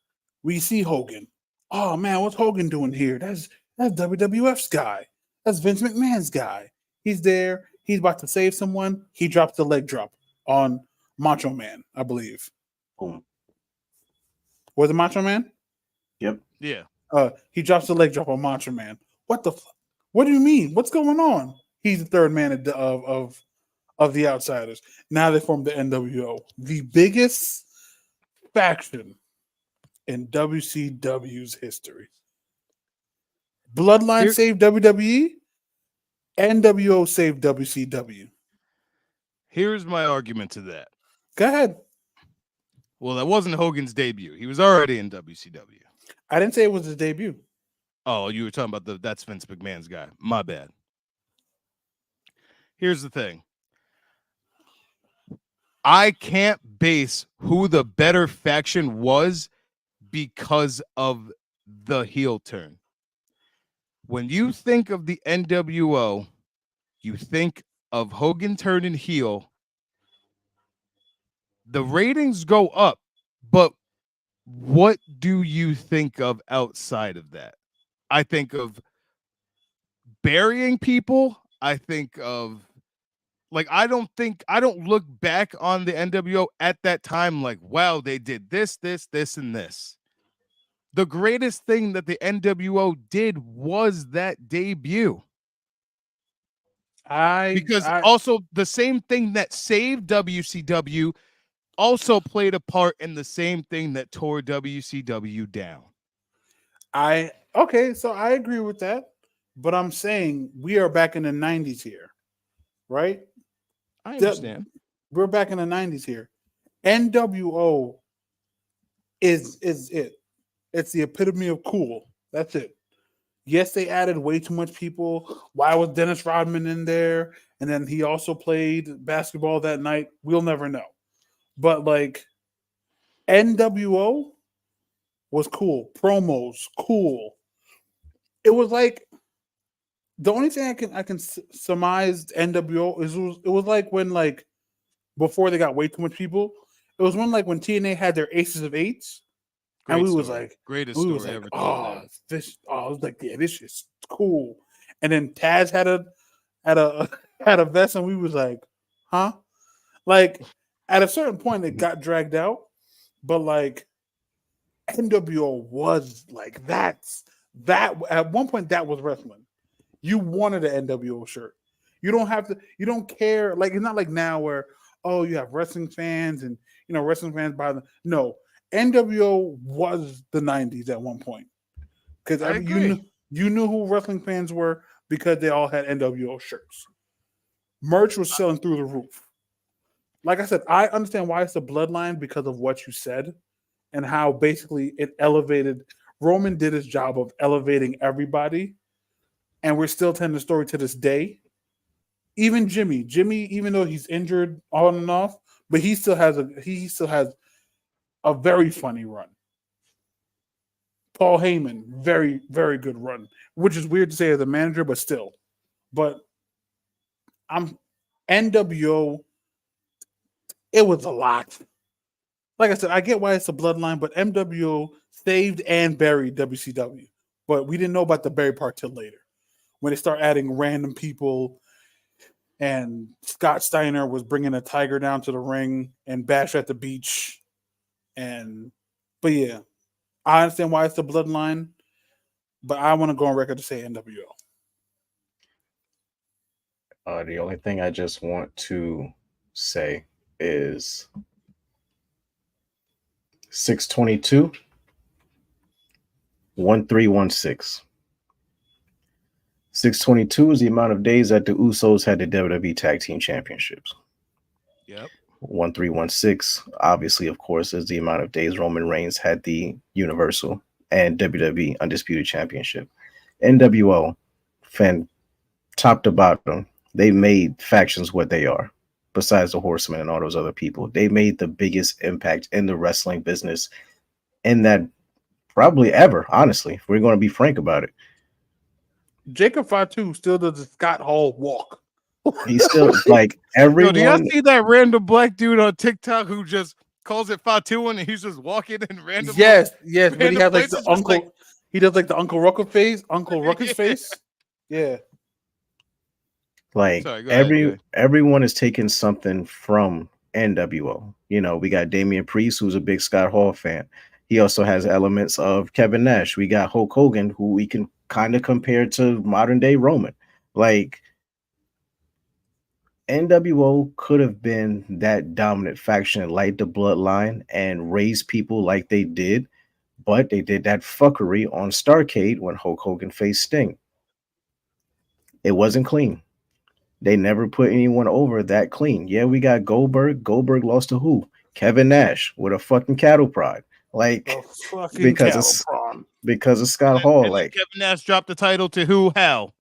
Speaker 6: We see Hogan. Oh man, what's Hogan doing here? That's WWF's guy. That's Vince McMahon's guy. He's there. He's about to save someone. He drops the leg drop on Macho Man, I believe.
Speaker 4: Boom.
Speaker 6: Was it Macho Man?
Speaker 4: Yep.
Speaker 5: Yeah.
Speaker 6: He drops the leg drop on Macho Man. What the fuck? What do you mean? What's going on? He's the third man of the Outsiders. Now they form the NWO, the biggest faction in WCW's history. Bloodline saved WWE. NWO saved WCW.
Speaker 5: Here's my argument to that.
Speaker 6: Go ahead.
Speaker 5: Well, that wasn't Hogan's debut. He was already in WCW.
Speaker 6: I didn't say it was his debut.
Speaker 5: Oh, you were talking about that's Vince McMahon's guy. My bad. Here's the thing. I can't base who the better faction was because of the heel turn. When you think of the NWO, you think of Hogan turning heel. The ratings go up, but what do you think of outside of that? I think of burying people. I think of I don't look back on the NWO at that time like, wow, they did this, and this. The greatest thing that the NWO did was that debut. Because also the same thing that saved WCW also played a part in the same thing that tore WCW down.
Speaker 6: So I agree with that, but I'm saying we are back in the 90s here, right?
Speaker 5: I understand.
Speaker 6: We're back in the 90s here. NWO is it. It's the epitome of cool. That's it. Yes, they added way too much people. Why was Dennis Rodman in there? And then he also played basketball that night. We'll never know. But NWO was cool. Promos, cool. It was the only thing I can surmise NWO is it was like when before they got way too much people. It was when TNA had their Aces of Eights.
Speaker 5: Great
Speaker 6: and we
Speaker 5: story.
Speaker 6: was
Speaker 5: greatest story ever told.
Speaker 6: This is cool. And then Taz had a vest, and we was like, huh? At a certain point, it got dragged out, but NWO was that at one point that was wrestling. You wanted an NWO shirt. You don't have to. You don't care. It's not like now where you have wrestling fans and wrestling fans buy them. No. NWO was the 90s at one point because you knew who wrestling fans were because they all had NWO shirts. Merch was selling through the roof. Like I said, I understand why it's the bloodline because of what you said and how basically it elevated. Roman did his job of elevating everybody, and we're still telling the story to this day. Even Jimmy, even though he's injured on and off, but he still has a very funny run. Paul Heyman, very, very good run, which is weird to say as a manager, but still. But NWO, it was a lot. Like I said, I get why it's a bloodline, but NWO saved and buried WCW. But we didn't know about the bury part till later. When they start adding random people, and Scott Steiner was bringing a tiger down to the ring and Bash at the beach. But yeah, I understand why it's the bloodline, but I want to go on record to say NWO.
Speaker 4: The only thing I just want to say is 622 1316. 622 is the amount of days that the Usos had the WWE Tag Team Championships.
Speaker 5: Yep.
Speaker 4: 1316, obviously, of course, is the amount of days Roman Reigns had the Universal and WWE Undisputed Championship. NWO, fan top to bottom, they made factions what they are. Besides the Horsemen and all those other people, they made the biggest impact in the wrestling business in that probably ever. Honestly, if we're going to be frank about it,
Speaker 6: Jacob Fatu still does the Scott Hall walk.
Speaker 4: he's still like
Speaker 5: Yo,
Speaker 4: everyone.
Speaker 5: do y'all see that random black dude on TikTok who just calls it Fatu and he's just walking in random?
Speaker 6: Yes, but he
Speaker 5: random
Speaker 6: has like
Speaker 5: places,
Speaker 6: the
Speaker 5: just
Speaker 6: uncle.
Speaker 5: like-
Speaker 6: He does like the Uncle Ruckus face. Uncle Ruckus
Speaker 5: Yeah.
Speaker 6: face. Yeah.
Speaker 4: Like
Speaker 5: Sorry, go ahead, Jay.
Speaker 4: everyone is taking something from NWO. You know, we got Damian Priest, who's a big Scott Hall fan. He also has elements of Kevin Nash. We got Hulk Hogan, who we can kind of compare to modern day Roman. Like NWO could have been that dominant faction, like the Bloodline, and raise people like they did, but they did that fuckery on Starrcade when Hulk Hogan faced Sting. It wasn't clean. They never put anyone over that clean. Yeah, we got Goldberg. Goldberg lost to who? Kevin Nash with a fucking cattle prod. Like
Speaker 6: The fucking
Speaker 4: because
Speaker 6: cattle
Speaker 4: it's
Speaker 6: prawn.
Speaker 4: because of Scott
Speaker 5: And
Speaker 4: Hall.
Speaker 5: then
Speaker 4: Like
Speaker 5: Kevin Nash dropped the title to who? How?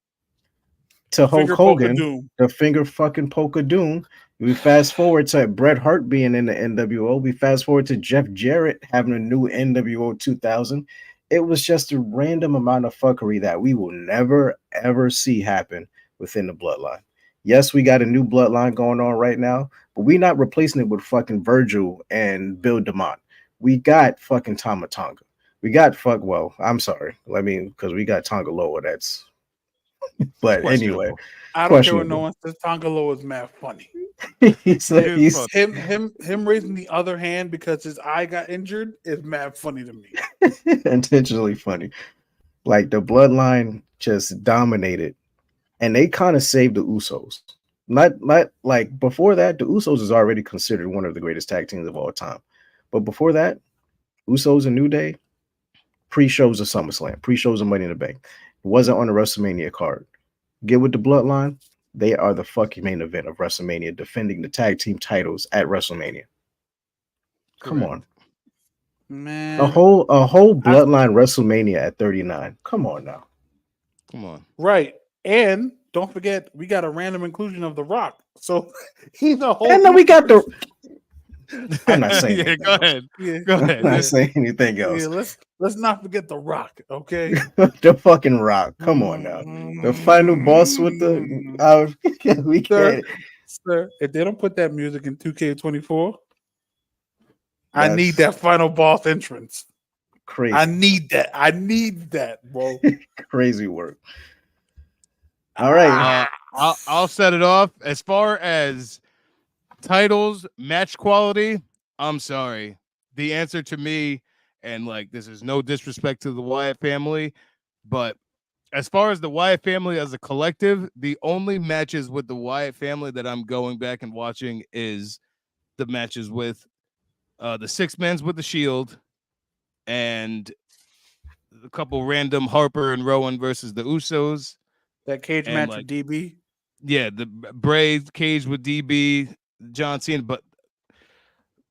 Speaker 4: to Hulk
Speaker 6: Finger poke of
Speaker 4: Hogan,
Speaker 6: doom.
Speaker 4: the finger fucking poke of doom. We fast forward to Bret Hart being in the NWO. We fast forward to Jeff Jarrett having a new NWO 2000. It was just a random amount of fuckery that we will never ever see happen within the bloodline. Yes, we got a new bloodline going on right now, but we're not replacing it with fucking Virgil and Bill DeMott. We got fucking Tama Tonga. We got well, I'm sorry. Because we got Tonga Loa. That's but anyway,
Speaker 5: Questionable.
Speaker 6: I don't care what
Speaker 4: questionable.
Speaker 6: no one says. Tongalo is mad funny.
Speaker 4: he's
Speaker 5: It is
Speaker 4: he's
Speaker 5: fun.
Speaker 6: Him raising the other hand because his eye got injured is mad funny to me.
Speaker 4: intentionally funny. Like the bloodline just dominated, and they kind of saved the Usos. Not like before that, the Usos is already considered one of the greatest tag teams of all time. But before that, Usos and New Day, pre-shows of SummerSlam, pre-shows of Money in the Bank. It wasn't on the WrestleMania card. Get with the bloodline. They are the fucking main event of WrestleMania, defending the tag team titles at WrestleMania. Come
Speaker 5: Correct.
Speaker 4: on.
Speaker 6: Man,
Speaker 4: A whole bloodline WrestleMania at 39. Come on now.
Speaker 5: Come on.
Speaker 6: right. And don't forget, we got a random inclusion of The Rock. So he's a whole.
Speaker 4: And then we got the I'm not saying
Speaker 5: Yeah,
Speaker 4: anything
Speaker 5: go
Speaker 4: else.
Speaker 5: ahead.
Speaker 6: Yeah,
Speaker 5: Go
Speaker 4: I'm
Speaker 5: ahead.
Speaker 4: not saying anything else.
Speaker 6: yeah. Let's not forget The Rock. Okay.
Speaker 4: The fucking Rock. Come on now. The final boss with the we
Speaker 6: Sir,
Speaker 4: can't.
Speaker 6: sir, if they don't put that music in 2K24, I
Speaker 4: That's
Speaker 6: need that final boss entrance.
Speaker 4: crazy.
Speaker 6: I need that. I need that, bro.
Speaker 4: Crazy work. All right.
Speaker 5: I'll set it off. As far as titles, match quality, I'm sorry. The answer to me, and like this is no disrespect to the Wyatt family, but as far as the Wyatt family as a collective, the only matches with the Wyatt family that I'm going back and watching is the matches with the six men's with the Shield and a couple random Harper and Rowan versus the Usos.
Speaker 6: That cage
Speaker 5: And,
Speaker 6: match
Speaker 5: like,
Speaker 6: with DB.
Speaker 5: Yeah, the Bray cage with DB, John Cena, but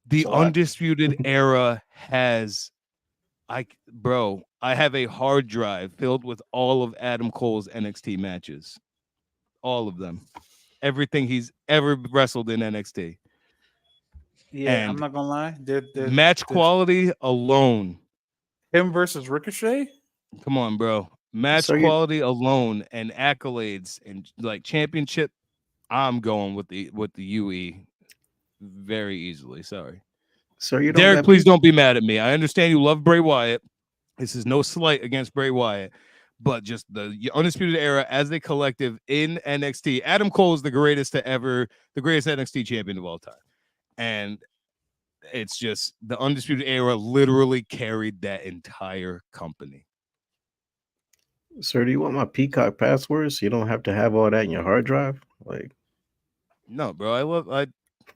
Speaker 5: the
Speaker 4: It's a lot.
Speaker 5: Undisputed Era has, I have a hard drive filled with all of Adam Cole's NXT matches, all of them, everything he's ever wrestled in NXT.
Speaker 6: Yeah,
Speaker 5: And
Speaker 6: I'm not gonna lie.
Speaker 5: Match quality alone,
Speaker 6: him versus Ricochet.
Speaker 5: come on, bro. Match
Speaker 4: So you-
Speaker 5: quality alone and accolades and like championship, I'm going with the UE very easily. Sorry.
Speaker 4: So you don't
Speaker 5: Derek,
Speaker 4: got
Speaker 5: please
Speaker 4: people-
Speaker 5: don't be mad at me. I understand you love Bray Wyatt. This is no slight against Bray Wyatt, but just the Undisputed Era as a collective in NXT. Adam Cole is the greatest NXT champion of all time. And it's just the Undisputed Era literally carried that entire company.
Speaker 4: Sir, do you want my Peacock passwords? You don't have to have all that in your hard drive. Like,
Speaker 5: No, bro.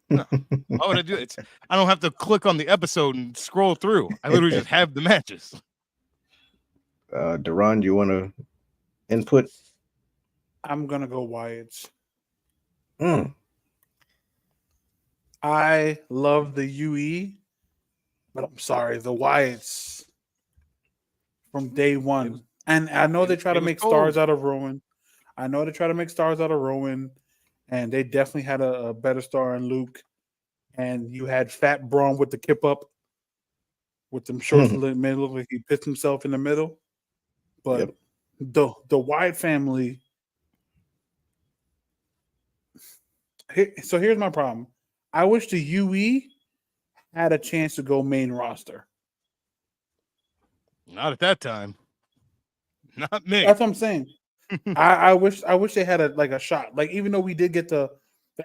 Speaker 5: No. Why would I do it? I don't have to click on the episode and scroll through. I literally just have the matches.
Speaker 4: Derron, you want to input?
Speaker 6: I'm gonna go Wyatt's.
Speaker 4: Mm.
Speaker 6: I love the UE, but I'm sorry, the Wyatts from day one. And I know they try to
Speaker 5: was
Speaker 6: make
Speaker 5: cold.
Speaker 6: stars out of Rowan. I know they try to make stars out of Rowan, and they definitely had a better star in Luke. And you had Fat Braun with the kip up, with them shorts that made it look like he pissed himself in the middle. But the Wyatt family. So here's my problem. I wish the UE had a chance to go main roster.
Speaker 5: Not at that time. Not me.
Speaker 6: That's what I'm saying. I wish they had a shot. Like, even though we did get the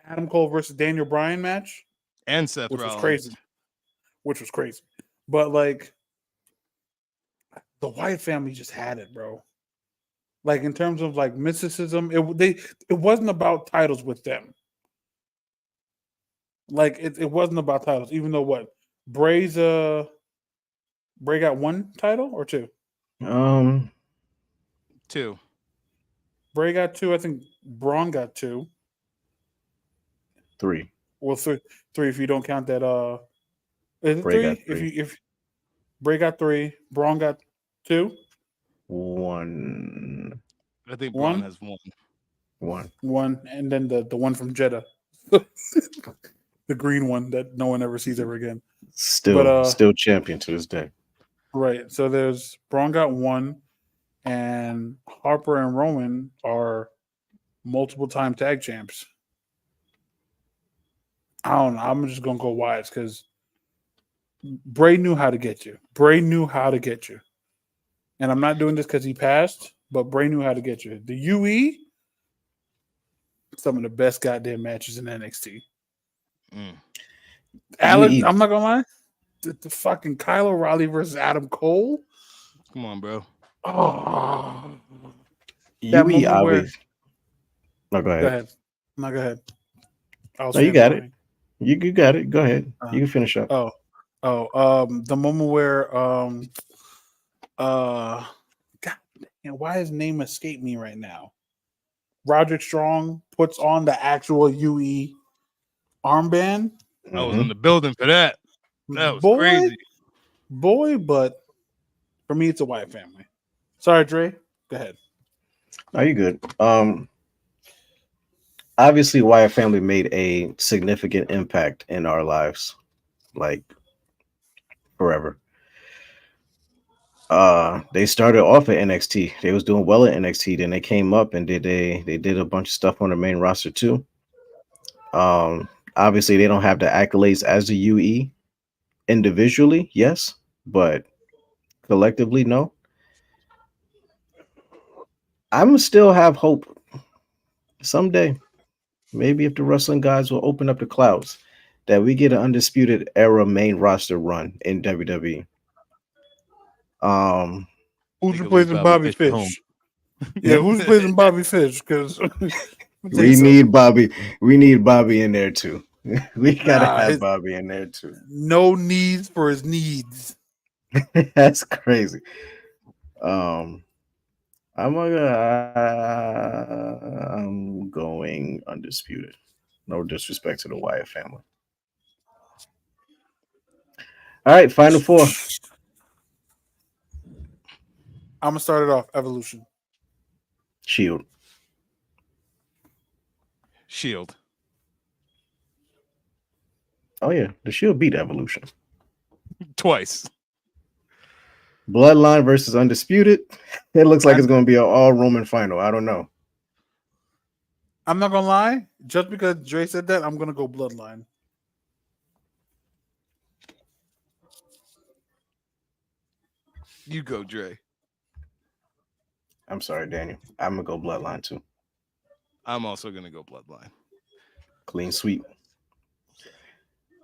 Speaker 6: Adam Cole versus Daniel Bryan match,
Speaker 5: And Seth
Speaker 6: which
Speaker 5: Rollins.
Speaker 6: was crazy. But like, the Wyatt family just had it, bro. Like, in terms of like mysticism, it wasn't about titles with them. Like, it wasn't about titles, even though Bray got one title or two?
Speaker 5: 2.
Speaker 6: Bray got two. I think Braun got two.
Speaker 4: 3.
Speaker 6: Well, three if you don't count that. Is it
Speaker 4: Bray
Speaker 6: three?
Speaker 4: got 3.
Speaker 6: If Bray got 3, Braun got 2.
Speaker 4: 1.
Speaker 5: I think
Speaker 6: One?
Speaker 5: Braun has 1.
Speaker 4: 1.
Speaker 6: 1, and then the one from Jeddah, the green one that no one ever sees ever again.
Speaker 4: Still champion to this day.
Speaker 6: Right. So there's Braun got 1, and Harper and Roman are multiple time tag champs. I don't know. I'm just gonna go Wyatt because Bray knew how to get you. And I'm not doing this because he passed, but Bray knew how to get you. The UE, some of the best goddamn matches in NXT. Alex, I'm not gonna lie. The fucking Kyle O'Reilly versus Adam Cole.
Speaker 5: Come on, bro.
Speaker 6: Oh,
Speaker 4: UE always. No, go ahead.
Speaker 6: No, go ahead.
Speaker 4: No, you got it. You got it. Go ahead. You can finish up.
Speaker 6: The moment where God damn, why his name escaped me right now? Roderick Strong puts on the actual UE armband.
Speaker 5: I was in the building for that. That was crazy.
Speaker 6: But for me, it's a Wyatt family. Sorry, Dre. Go ahead.
Speaker 4: No, you good. Obviously, Wyatt family made a significant impact in our lives, like forever. They started off at NXT. They was doing well at NXT. Then they came up and they did a bunch of stuff on the main roster too. Obviously, they don't have the accolades as the UE individually, yes, but collectively, no. I'm still have hope someday. Maybe if the wrestling guys will open up the clouds, that we get an undisputed era main roster run in WWE.
Speaker 6: Who's replacing Bobby Fish? Yeah, who's replacing Bobby Fish? Because
Speaker 4: we need Bobby. We need Bobby in there too. We gotta have Bobby in there too.
Speaker 6: No needs for his needs.
Speaker 4: That's crazy. I'm going undisputed. No disrespect to the Wyatt family. All right, final 4.
Speaker 6: I'm gonna start it off. Evolution.
Speaker 4: Shield. Oh yeah, the Shield beat Evolution
Speaker 5: twice.
Speaker 4: Bloodline versus Undisputed. It looks like it's going to be an all Roman final. I don't know.
Speaker 6: I'm not gonna lie. Just because Dre said that, I'm gonna go Bloodline.
Speaker 5: You go, Dre.
Speaker 4: I'm sorry, Daniel. I'm gonna go Bloodline too.
Speaker 5: I'm also gonna go Bloodline.
Speaker 4: Clean sweep.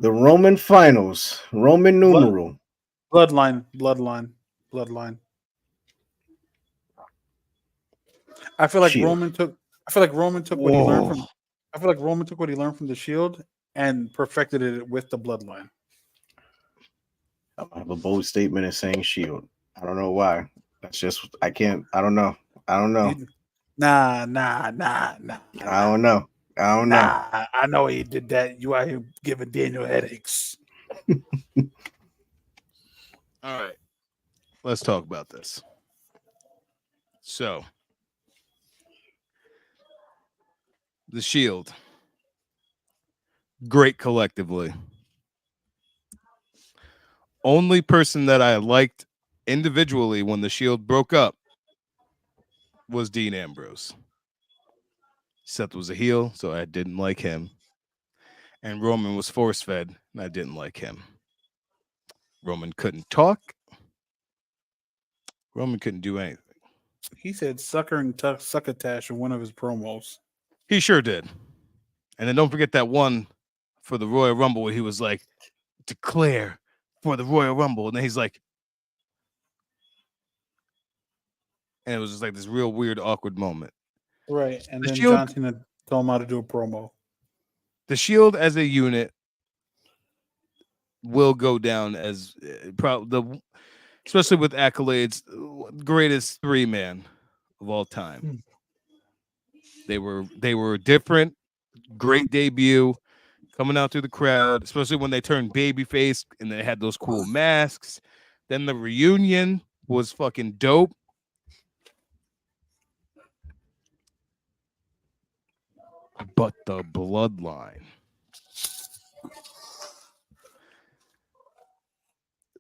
Speaker 4: The Roman finals. Roman numeral.
Speaker 6: Bloodline. I feel like Roman took what he learned from. I feel like Roman took what he learned from the Shield and perfected it with the Bloodline.
Speaker 4: I have a bold statement in saying Shield. I don't know why. That's just I can't. I don't know. I don't know.
Speaker 6: Nah.
Speaker 4: I don't know. I don't know.
Speaker 6: Nah, I know he did that. You out here giving Daniel headaches.
Speaker 5: All right. Let's talk about this. So, the Shield. Great collectively. Only person that I liked individually when the Shield broke up was Dean Ambrose. Seth was a heel, so I didn't like him. And Roman was force-fed, and I didn't like him. Roman couldn't talk. Roman couldn't do anything.
Speaker 6: He said sucker and succotash in one of his promos.
Speaker 5: He sure did. And then don't forget that one for the Royal Rumble where he was like, declare for the Royal Rumble. And then he's like, and it was just like this real weird, awkward moment.
Speaker 6: Right. And
Speaker 5: The
Speaker 6: then
Speaker 5: Shield-
Speaker 6: John Cena told him how to do a promo.
Speaker 5: The Shield as a unit will go down as probably especially with accolades, greatest 3-man of all time. They were different, great debut, coming out through the crowd, especially when they turned babyface and they had those cool masks. Then the reunion was fucking dope. But the bloodline.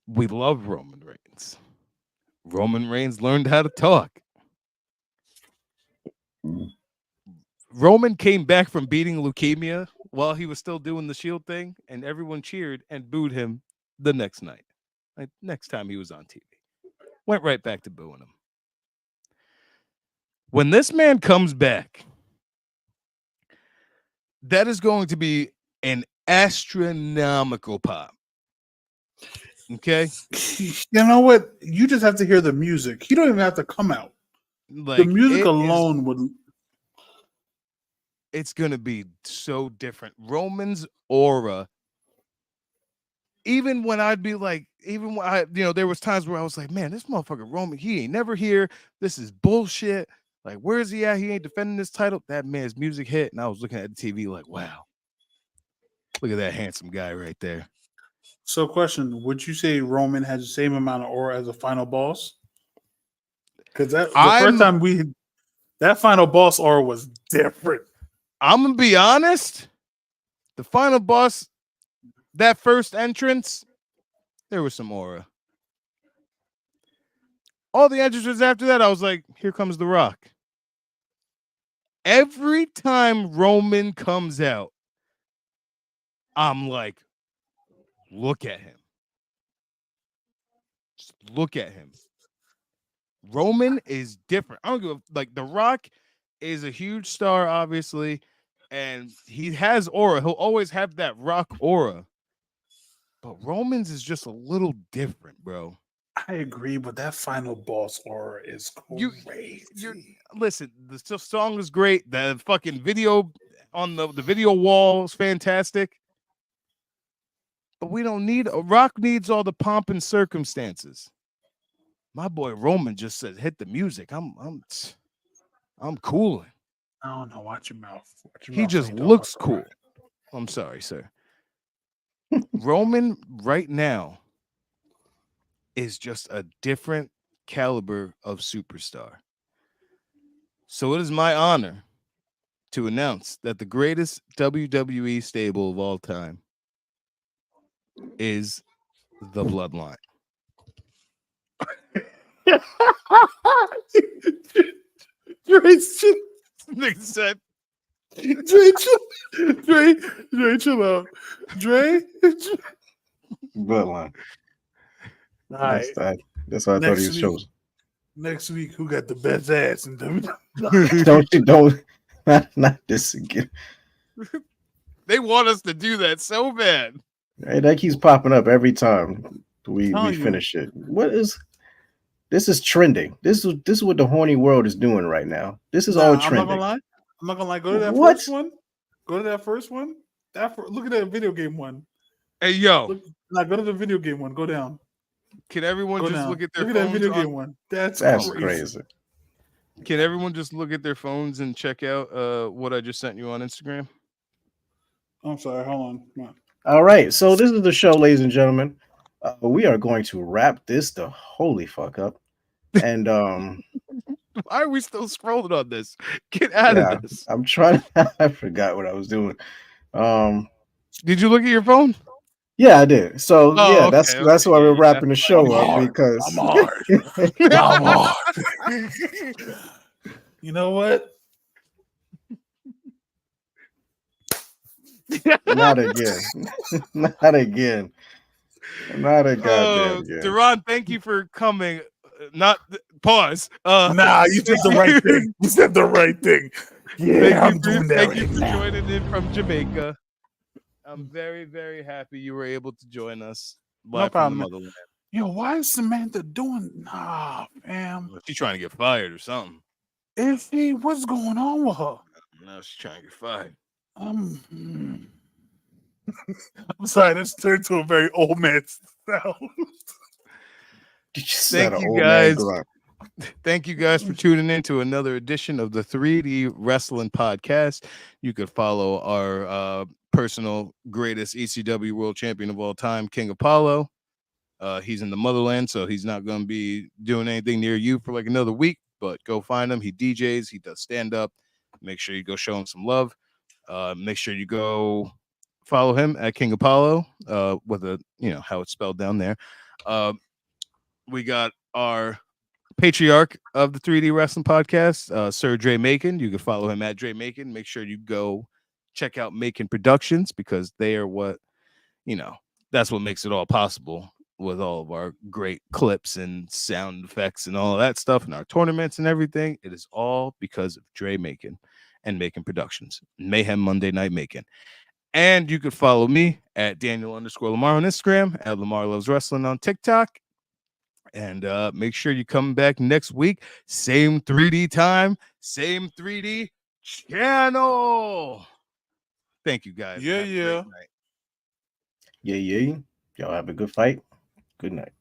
Speaker 5: We love Roman Reigns. Roman Reigns learned how to talk. Roman came back from beating leukemia while he was still doing the Shield thing, and everyone cheered and booed him the next night. Like, next time he was on TV. Went right back to booing him. When this man comes back, that is going to be an astronomical pop. Okay?
Speaker 6: You know what? You just have to hear the music. He don't even have to come out.
Speaker 5: Like,
Speaker 6: The music alone would.
Speaker 5: It's going to be so different. Roman's aura, even when I'd be like, even when there was times where I was like, man, this motherfucker Roman, he ain't never here. This is bullshit. Like, where's he at? He ain't defending this title. That man's music hit. And I was looking at the TV like, wow, look at that handsome guy right there.
Speaker 6: So, question: would you say Roman has the same amount of aura as a final boss? Because the first time that final boss aura was different.
Speaker 5: I'm gonna be honest. The final boss, that first entrance, there was some aura. All the entrances after that, I was like, here comes The Rock. Every time Roman comes out, I'm like, look at him. Just look at him. Roman is different. I don't give a like. The Rock is a huge star, obviously, and he has aura. He'll always have that Rock aura. But Roman's is just a little different, bro.
Speaker 6: I agree, but that final boss aura is crazy.
Speaker 5: Listen, the song is great. The fucking video on the video wall is fantastic. But we don't need Rock needs all the pomp and circumstances. My boy Roman just said, "Hit the music." I'm cooling.
Speaker 6: I don't know. Watch your mouth.
Speaker 5: He just looks cool. I'm sorry, sir. Roman right now is just a different caliber of superstar. So it is my honor to announce that the greatest WWE stable of all time is the Bloodline.
Speaker 6: Dre
Speaker 5: said,
Speaker 6: Dre, chill out. Dre.
Speaker 4: Bloodline.
Speaker 6: All right.
Speaker 4: That's what I thought he was chosen.
Speaker 6: Next week, who got the best ass in WWE?
Speaker 4: don't not this again.
Speaker 5: They want us to do that so bad.
Speaker 4: Hey, that keeps popping up every time we
Speaker 6: Oh,
Speaker 4: finish it. This is trending. This is what the horny world is doing right now. This is all trending.
Speaker 6: I'm not gonna lie. Go to that
Speaker 4: What?
Speaker 6: first one. Go to that first one. Look at that video game one.
Speaker 5: Hey, yo,
Speaker 6: Go to the video game one. Go down.
Speaker 5: can everyone
Speaker 6: Go
Speaker 5: just
Speaker 6: down.
Speaker 5: look at their
Speaker 6: Look at that
Speaker 5: phones?
Speaker 6: video game one. That's crazy.
Speaker 4: crazy.
Speaker 5: Can everyone just look at their phones and check out what I just sent you on Instagram?
Speaker 6: I'm sorry. Hold on. Come on.
Speaker 4: All right, so this is the show, ladies and gentlemen. We are going to wrap this the holy fuck up, and
Speaker 5: Why are we still scrolling on this? Get out
Speaker 4: yeah,
Speaker 5: of this.
Speaker 4: I'm trying. I forgot what I was doing.
Speaker 5: Did you look at your phone?
Speaker 4: Yeah, I did. So
Speaker 5: Oh,
Speaker 4: yeah,
Speaker 5: okay,
Speaker 4: that's why we're
Speaker 5: yeah,
Speaker 4: wrapping the
Speaker 5: that's
Speaker 4: show
Speaker 5: fine.
Speaker 4: up because
Speaker 6: I'm hard. I'm hard. You know what?
Speaker 4: not again, not again, not a goddamn again.
Speaker 5: Derron, thank you for coming. Pause.
Speaker 6: Nah, you did the right thing. You said the right thing. Yeah, I'm doing that.
Speaker 5: Thank you for joining in from Jamaica. I'm very, very happy you were able to join us.
Speaker 6: No problem.
Speaker 5: From the motherland.
Speaker 6: Yo, why is Samantha doing? Nah, fam.
Speaker 5: She's trying to get fired or something.
Speaker 6: Is she? What's going on with her?
Speaker 5: No, she's trying to get fired.
Speaker 6: I'm sorry. This turned to a very old man sound.
Speaker 5: Thank you guys. Thank you guys for tuning in to another edition of the 3D Wrestling Podcast. You could follow our personal greatest ECW world champion of all time, King Apollo. He's in the motherland, so he's not going to be doing anything near you for like another week, but go find him. He DJs, he does stand-up. Make sure you go show him some love. Make sure you go follow him at King Apollo with a, how it's spelled down there. We got our patriarch of the 3D Wrestling Podcast, Sir Dre Macon. You can follow him at Dre Macon. Make sure you go check out Macon Productions because they are what, that's what makes it all possible with all of our great clips and sound effects and all of that stuff and our tournaments and everything. It is all because of Dre Macon and Macon Productions. Mayhem Monday Night Macon. And you could follow me at Daniel_Lamar on Instagram, at Lamar Loves Wrestling on TikTok. And make sure you come back next week. Same 3D time, same 3D channel. Thank you guys.
Speaker 6: Yeah.
Speaker 4: Yeah. Y'all have a good fight. Good night.